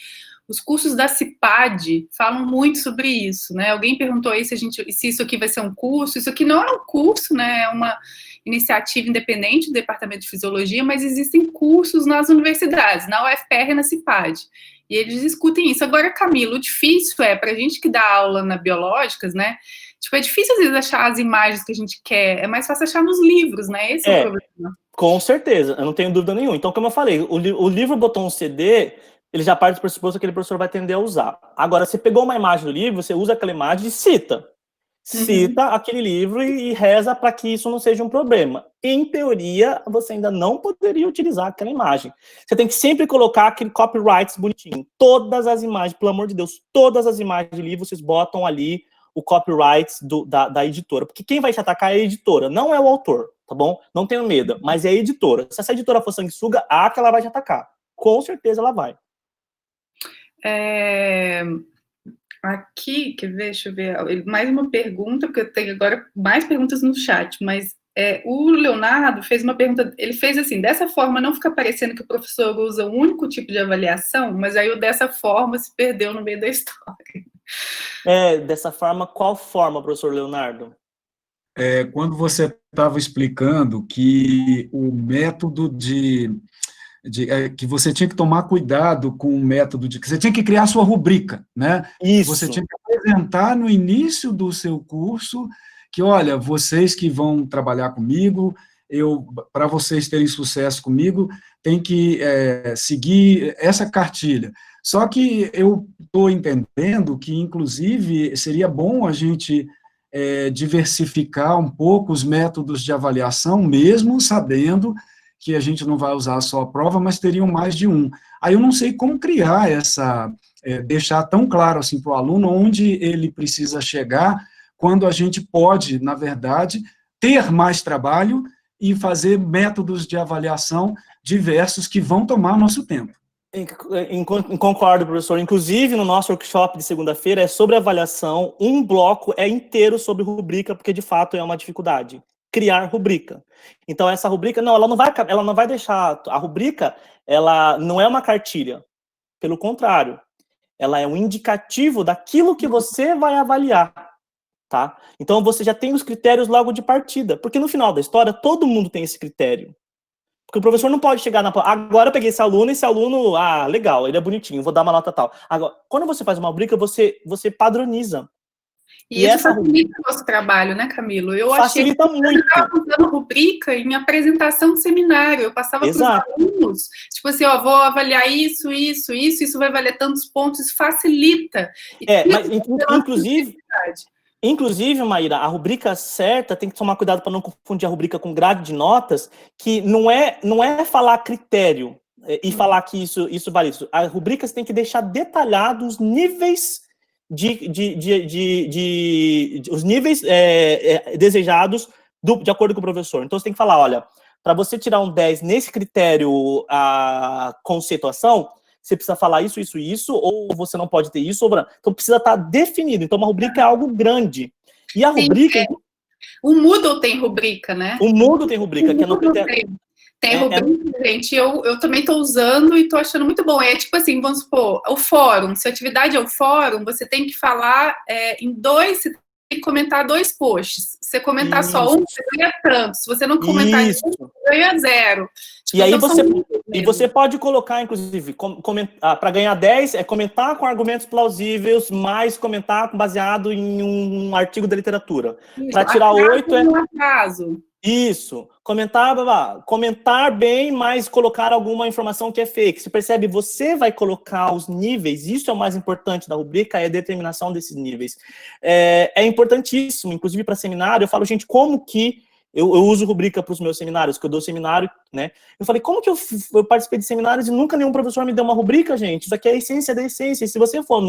os cursos da CIPAD falam muito sobre isso, né? Alguém perguntou aí se isso aqui vai ser um curso. Isso aqui não é um curso, né? É uma iniciativa independente do Departamento de Fisiologia, mas existem cursos nas universidades, na UFPR e na CIPAD. E eles discutem isso. Agora, Camilo, o difícil para a gente que dá aula na biológicas, né? Tipo, é difícil, às vezes, achar as imagens que a gente quer. É mais fácil achar nos livros, né? Esse é o problema. Com certeza, eu não tenho dúvida nenhuma. Então, como eu falei, o livro botou um CD, ele já parte do pressuposto que aquele professor vai tender a usar. Agora, você pegou uma imagem do livro, você usa aquela imagem e cita. Cita aquele livro e reza para que isso não seja um problema. Em teoria, você ainda não poderia utilizar aquela imagem. Você tem que sempre colocar aquele copyright bonitinho. Todas as imagens, pelo amor de Deus, todas as imagens de livro, vocês botam ali o copyright da editora. Porque quem vai te atacar é a editora, não é o autor, tá bom? Não tenho medo, mas é a editora. Se essa editora for sanguessuga, que ela vai te atacar. Com certeza ela vai. Aqui, quer ver? Deixa eu ver. Mais uma pergunta, porque eu tenho agora mais perguntas no chat, mas o Leonardo fez uma pergunta, ele fez assim, dessa forma não fica parecendo que o professor usa um único tipo de avaliação, mas aí o dessa forma se perdeu no meio da história. Dessa forma, qual forma, professor Leonardo? Quando você estava explicando que o método que você tinha que tomar cuidado com o método que você tinha que criar a sua rubrica, né? Isso. Você tinha que apresentar no início do seu curso que, olha, vocês que vão trabalhar comigo, para vocês terem sucesso comigo, tem que seguir essa cartilha. Só que eu estou entendendo que, inclusive, seria bom a gente diversificar um pouco os métodos de avaliação, mesmo sabendo que a gente não vai usar só a prova, mas teriam mais de um. Aí eu não sei como criar deixar tão claro assim para o aluno onde ele precisa chegar, quando a gente pode, na verdade, ter mais trabalho e fazer métodos de avaliação diversos que vão tomar nosso tempo. Concordo, professor. Inclusive, no nosso workshop de segunda-feira é sobre avaliação, um bloco é inteiro sobre rubrica, porque de fato é uma dificuldade. Criar rubrica. Então, essa rubrica, ela não vai deixar, a rubrica, ela não é uma cartilha, pelo contrário, ela é um indicativo daquilo que você vai avaliar, tá? Então, você já tem os critérios logo de partida, porque no final da história, todo mundo tem esse critério. Porque o professor não pode chegar agora eu peguei esse aluno, legal, ele é bonitinho, vou dar uma nota tal. Agora, quando você faz uma rubrica, você padroniza. E isso facilita o nosso trabalho, né, Camilo? Facilita muito. Eu estava usando rubrica em apresentação de seminário. Eu passava para os alunos, tipo assim, vou avaliar isso vai valer tantos pontos, isso facilita. Mas, inclusive, Inclusive, Maíra, a rubrica certa tem que tomar cuidado para não confundir a rubrica com grade de notas, que não é falar critério e falar que isso vale isso. A rubrica você tem que deixar detalhados os níveis os níveis desejados de acordo com o professor. Então, você tem que falar, olha, para você tirar um 10 nesse critério a conceituação, você precisa falar isso, ou você não pode ter isso, então precisa estar definido. Então, uma rubrica é algo grande. E a rubrica... O Moodle tem rubrica, né? O Moodle tem rubrica, que é no critério... Tem rubrica, gente, eu também estou usando e estou achando muito bom. É tipo assim, vamos supor, o fórum, se a atividade é o fórum, você tem que falar em dois, você tem que comentar 2 posts. Se você comentar só um, você ganha tanto. Se você não comentar nenhum, você ganha 0. Tipo, e aí você pode colocar, inclusive, para ganhar 10, é comentar com argumentos plausíveis, mais comentar baseado em um artigo da literatura. Para tirar 8 é... acaso. Isso, comentar bem, mas colocar alguma informação que é fake. Você percebe? Você vai colocar os níveis, isso é o mais importante da rubrica, é a determinação desses níveis. É importantíssimo, inclusive para seminário, eu falo, gente, como que eu uso rubrica para os meus seminários, que eu dou seminário, né? Eu falei, como que eu participei de seminários e nunca nenhum professor me deu uma rubrica, gente? Isso aqui é a essência da essência. E se você for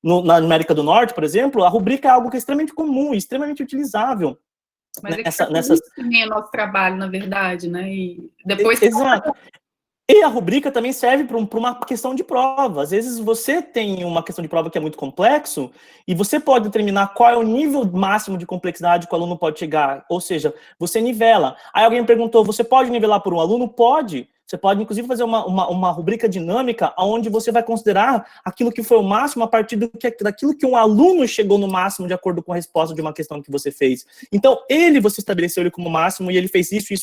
na América do Norte, por exemplo, a rubrica é algo que é extremamente comum, extremamente utilizável. Mas nessas... também é o nosso trabalho, na verdade, né? E depois... Exato. E a rubrica também serve para uma questão de prova. Às vezes você tem uma questão de prova que é muito complexo e você pode determinar qual é o nível máximo de complexidade que o aluno pode chegar. Ou seja, você nivela. Aí alguém me perguntou, você pode nivelar por um aluno? Pode. Você pode, inclusive, fazer uma rubrica dinâmica onde você vai considerar aquilo que foi o máximo a partir daquilo que um aluno chegou no máximo de acordo com a resposta de uma questão que você fez. Então, você estabeleceu ele como máximo e ele fez isso.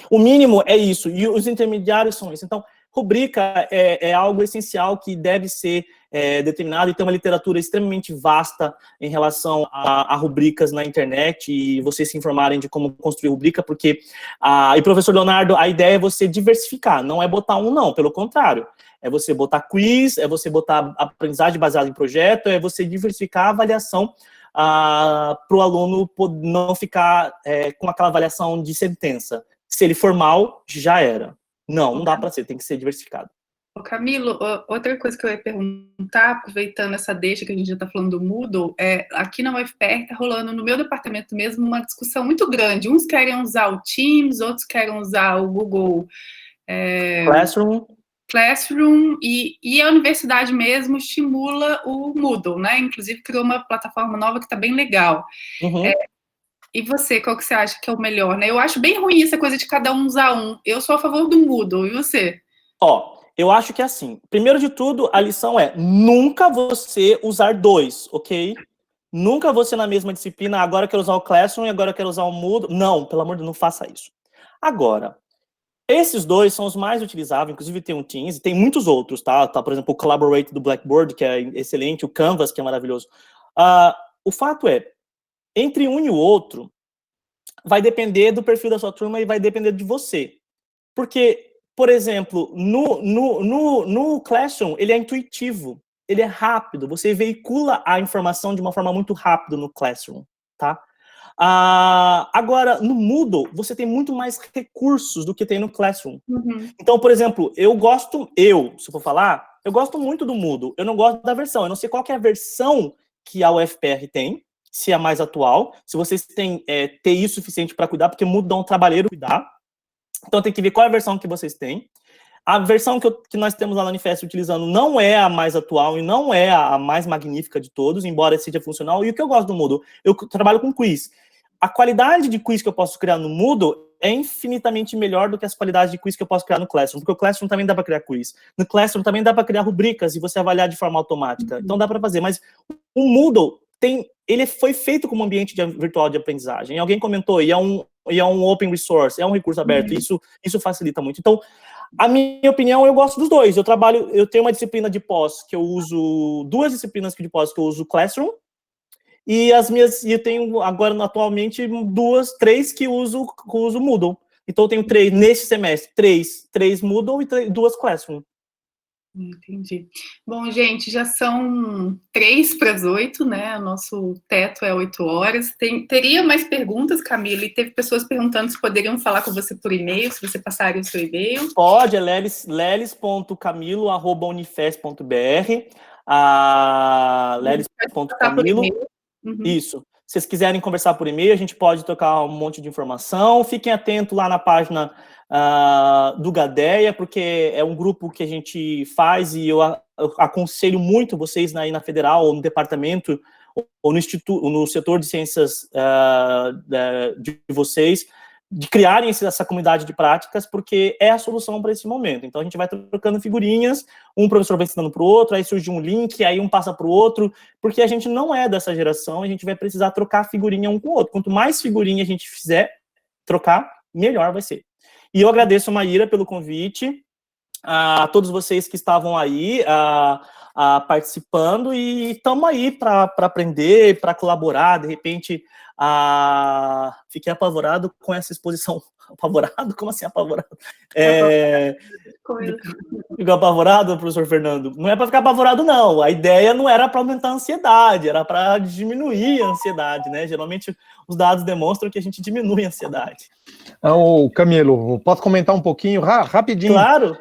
O mínimo é isso, e os intermediários são isso. Então, rubrica é algo essencial que deve ser determinado, e tem uma literatura extremamente vasta em relação a rubricas na internet, e vocês se informarem de como construir rubrica, porque, e professor Leonardo, a ideia é você diversificar, não é botar um não, pelo contrário, é você botar quiz, é você botar aprendizagem baseada em projeto, é você diversificar a avaliação para o aluno não ficar com aquela avaliação de sentença. Se ele for mal, já era. Não dá para ser, tem que ser diversificado. Camilo, outra coisa que eu ia perguntar, aproveitando essa deixa que a gente já está falando do Moodle, aqui na UFPR está rolando no meu departamento mesmo uma discussão muito grande. Uns querem usar o Teams, outros querem usar o Google Classroom e a universidade mesmo estimula o Moodle, né? Inclusive criou uma plataforma nova que está bem legal. Uhum. E você, qual que você acha que é o melhor, né? Eu acho bem ruim essa coisa de cada um usar um. Eu sou a favor do Moodle, e você? Eu acho que é assim. Primeiro de tudo, a lição é nunca você usar 2, ok? Nunca você na mesma disciplina, agora eu quero usar o Classroom e agora eu quero usar o Moodle. Não, pelo amor de Deus, não faça isso. Agora, esses 2 são os mais utilizáveis, inclusive tem o Teams, e tem muitos outros, tá? Por exemplo, o Collaborate do Blackboard, que é excelente, o Canvas, que é maravilhoso. O fato é, entre um e o outro, vai depender do perfil da sua turma e vai depender de você. Porque, por exemplo, no Classroom, ele é intuitivo, ele é rápido, você veicula a informação de uma forma muito rápida no Classroom, tá? Agora, no Moodle, você tem muito mais recursos do que tem no Classroom. Uhum. Então, por exemplo, se eu for falar, eu gosto muito do Moodle, eu não gosto da versão, eu não sei qual que é a versão que a UFPR tem, se é a mais atual, se vocês têm TI suficiente para cuidar, porque Moodle dá um trabalheiro cuidar. Então tem que ver qual é a versão que vocês têm. A versão que nós temos lá na Unifesp utilizando não é a mais atual e não é a mais magnífica de todos, embora seja funcional. E o que eu gosto do Moodle? Eu trabalho com quiz. A qualidade de quiz que eu posso criar no Moodle é infinitamente melhor do que as qualidades de quiz que eu posso criar no Classroom, porque o Classroom também dá para criar quiz. No Classroom também dá para criar rubricas e você avaliar de forma automática. Então dá para fazer, mas o Moodle ele foi feito como ambiente virtual de aprendizagem. Alguém comentou, e é um open resource, é um recurso aberto, isso facilita muito. Então, a minha opinião, eu gosto dos 2. Eu tenho uma disciplina de pós que eu uso, 2 disciplinas de pós que eu uso Classroom, e eu tenho agora, atualmente, 3 que eu uso Moodle. Então, eu tenho 3, neste semestre, 3 Moodle e 2 Classroom. Entendi. Bom, gente, já são 7:03, né? O nosso teto é 8 horas. Teria mais perguntas, Camila? E teve pessoas perguntando se poderiam falar com você por e-mail, se você passaria o seu e-mail. Pode, é lelis.camilo@unifes.br. Lelis.camilo. Isso. Se vocês quiserem conversar por e-mail, a gente pode trocar um monte de informação. Fiquem atentos lá na página do Gadeia, porque é um grupo que a gente faz e eu aconselho muito vocês aí na Federal, ou no departamento, ou no instituto, no setor de ciências de vocês, de criarem essa comunidade de práticas, porque é a solução para esse momento. Então, a gente vai trocando figurinhas, um professor vai ensinando para o outro, aí surge um link, aí um passa para o outro, porque a gente não é dessa geração, a gente vai precisar trocar figurinha um com o outro. Quanto mais figurinha a gente fizer trocar, melhor vai ser. E eu agradeço, Maíra, pelo convite, a todos vocês que estavam aí participando, e estamos aí para aprender, para colaborar. De repente, fiquei apavorado com essa exposição. Apavorado? Como assim apavorado? Ficou apavorado, professor Fernando? Não é para ficar apavorado, não. A ideia não era para aumentar a ansiedade, era para diminuir a ansiedade, né? Geralmente, os dados demonstram que a gente diminui a ansiedade. Camilo, posso comentar um pouquinho, rapidinho? Claro.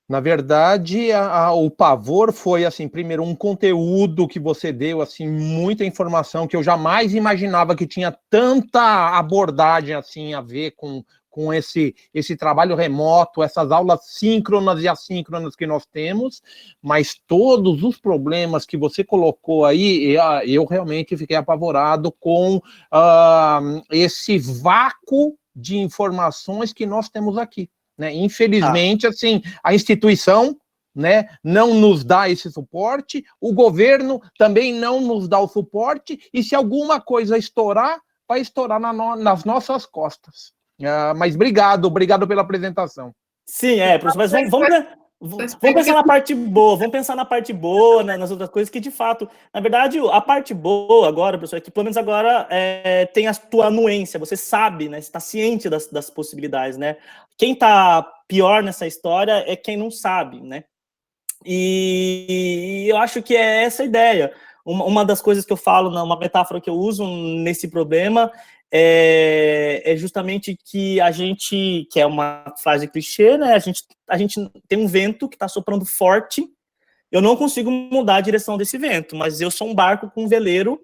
Na verdade, o pavor foi, assim, primeiro, um conteúdo que você deu, assim, muita informação que eu jamais imaginava que tinha tanta abordagem, assim, a ver com esse trabalho remoto, essas aulas síncronas e assíncronas que nós temos, mas todos os problemas que você colocou aí, eu realmente fiquei apavorado com esse vácuo de informações que nós temos aqui, né? Infelizmente, assim, a instituição, né, não nos dá esse suporte, o governo também não nos dá o suporte, e se alguma coisa estourar, vai estourar nas nossas costas. Mas obrigado pela apresentação. Sim, professor, mas vamos pensar na parte boa, nas outras coisas que, de fato, na verdade, a parte boa agora, professor, é que pelo menos agora tem a tua anuência, você sabe, né, você está ciente das possibilidades, né? Quem está pior nessa história é quem não sabe, né? E eu acho que é essa a ideia. Uma das coisas que eu falo, uma metáfora que eu uso nesse problema é justamente que a gente, que é uma frase clichê, né? A gente tem um vento que está soprando forte, eu não consigo mudar a direção desse vento, mas eu sou um barco com um veleiro,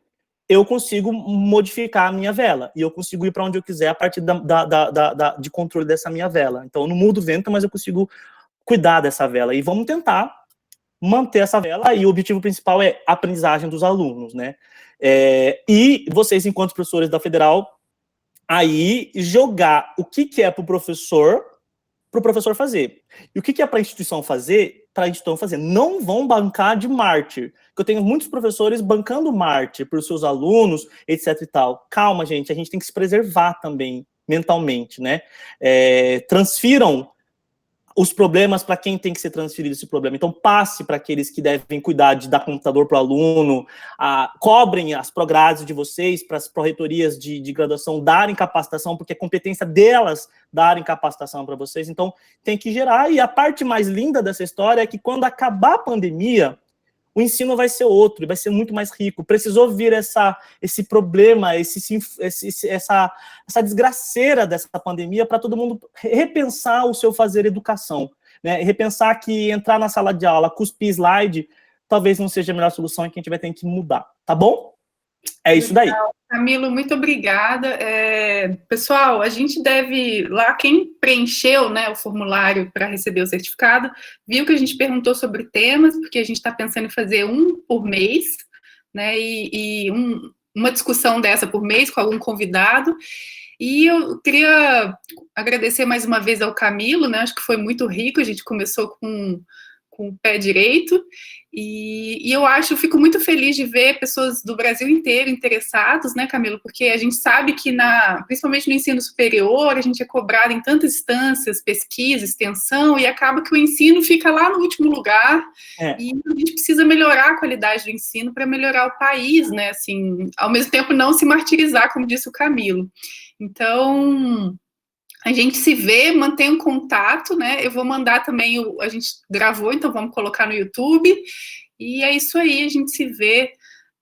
eu consigo modificar a minha vela, e eu consigo ir para onde eu quiser a partir de controle dessa minha vela. Então, eu não mudo o vento, mas eu consigo cuidar dessa vela, e vamos tentar manter essa vela, e o objetivo principal é a aprendizagem dos alunos, né? E vocês, enquanto professores da Federal, aí jogar o que é para o professor fazer. E o que é para a instituição fazer? Não vão bancar de mártir. Eu tenho muitos professores bancando mártir para os seus alunos, etc e tal. Calma, gente, a gente tem que se preservar também, mentalmente, né? Transfiram os problemas para quem tem que ser transferido esse problema. Então, passe para aqueles que devem cuidar de dar computador para o aluno, cobrem as progrades de vocês para as pró-reitorias de graduação darem capacitação, porque é competência delas darem capacitação para vocês. Então, tem que gerar. E a parte mais linda dessa história é que quando acabar a pandemia, o ensino vai ser outro, vai ser muito mais rico. Precisou vir esse problema, essa desgraceira dessa pandemia para todo mundo repensar o seu fazer educação, né? Repensar que entrar na sala de aula, cuspir slide, talvez não seja a melhor solução e que a gente vai ter que mudar, tá bom? É isso daí. Camilo, muito obrigada. Pessoal, a gente deve, lá, quem preencheu, né, o formulário para receber o certificado, viu que a gente perguntou sobre temas, porque a gente está pensando em fazer um por mês, né, uma discussão dessa por mês com algum convidado. E eu queria agradecer mais uma vez ao Camilo, né, acho que foi muito rico, a gente começou com o pé direito, e eu fico muito feliz de ver pessoas do Brasil inteiro interessados, né, Camilo, porque a gente sabe que, principalmente no ensino superior, a gente é cobrado em tantas instâncias, pesquisa, extensão, e acaba que o ensino fica lá no último lugar, e a gente precisa melhorar a qualidade do ensino para melhorar o país, né, assim, ao mesmo tempo não se martirizar, como disse o Camilo. Então, A gente se vê, mantém um contato, né? Eu vou mandar também, a gente gravou, então vamos colocar no YouTube. E é isso aí, a gente se vê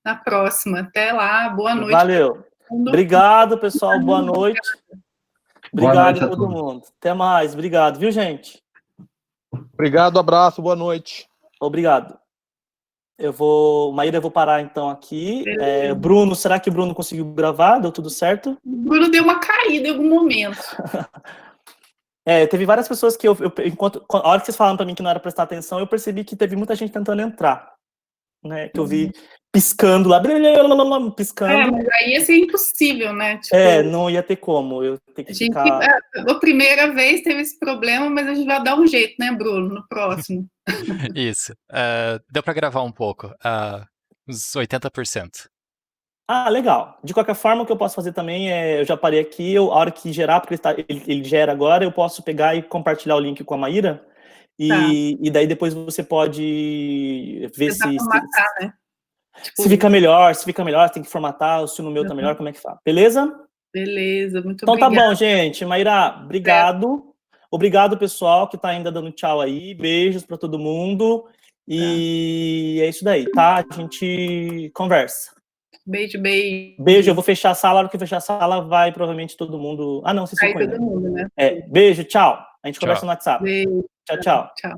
na próxima. Até lá, boa noite. Valeu. Obrigado, pessoal, boa noite. Obrigado a todo mundo. Até mais, obrigado, viu, gente? Obrigado, abraço, boa noite. Obrigado. Maíra, eu vou parar então aqui. Bruno, será que o Bruno conseguiu gravar? Deu tudo certo? O Bruno deu uma caída em algum momento. Teve várias pessoas que a hora que vocês falaram para mim que não era prestar atenção, eu percebi que teve muita gente tentando entrar, né? Que eu vi piscando lá, piscando. Mas aí ia ser impossível, né? Tipo, não ia ter como. Eu tenho que ficar... A primeira vez teve esse problema, mas a gente vai dar um jeito, né, Bruno, no próximo. Isso. Deu para gravar um pouco, uns 80%. Legal. De qualquer forma, o que eu posso fazer também eu já parei aqui, a hora que gerar, porque ele gera agora, eu posso pegar e compartilhar o link com a Maíra, e daí depois você pode ver se né? Se fica melhor, tem que formatar, se no meu tá melhor, como é que faz? Beleza? Beleza, muito então obrigada. Então tá bom, gente. Maíra, obrigado. Obrigado, pessoal, que tá ainda dando tchau aí. Beijos pra todo mundo. E é isso daí, tá? A gente conversa. Beijo. Beijo, eu vou fechar a sala. A hora que eu fechar a sala, vai provavelmente todo mundo... não, vocês ficam todo mundo, né? Beijo, tchau. A gente conversa no WhatsApp. Beijo. Tchau. Tchau.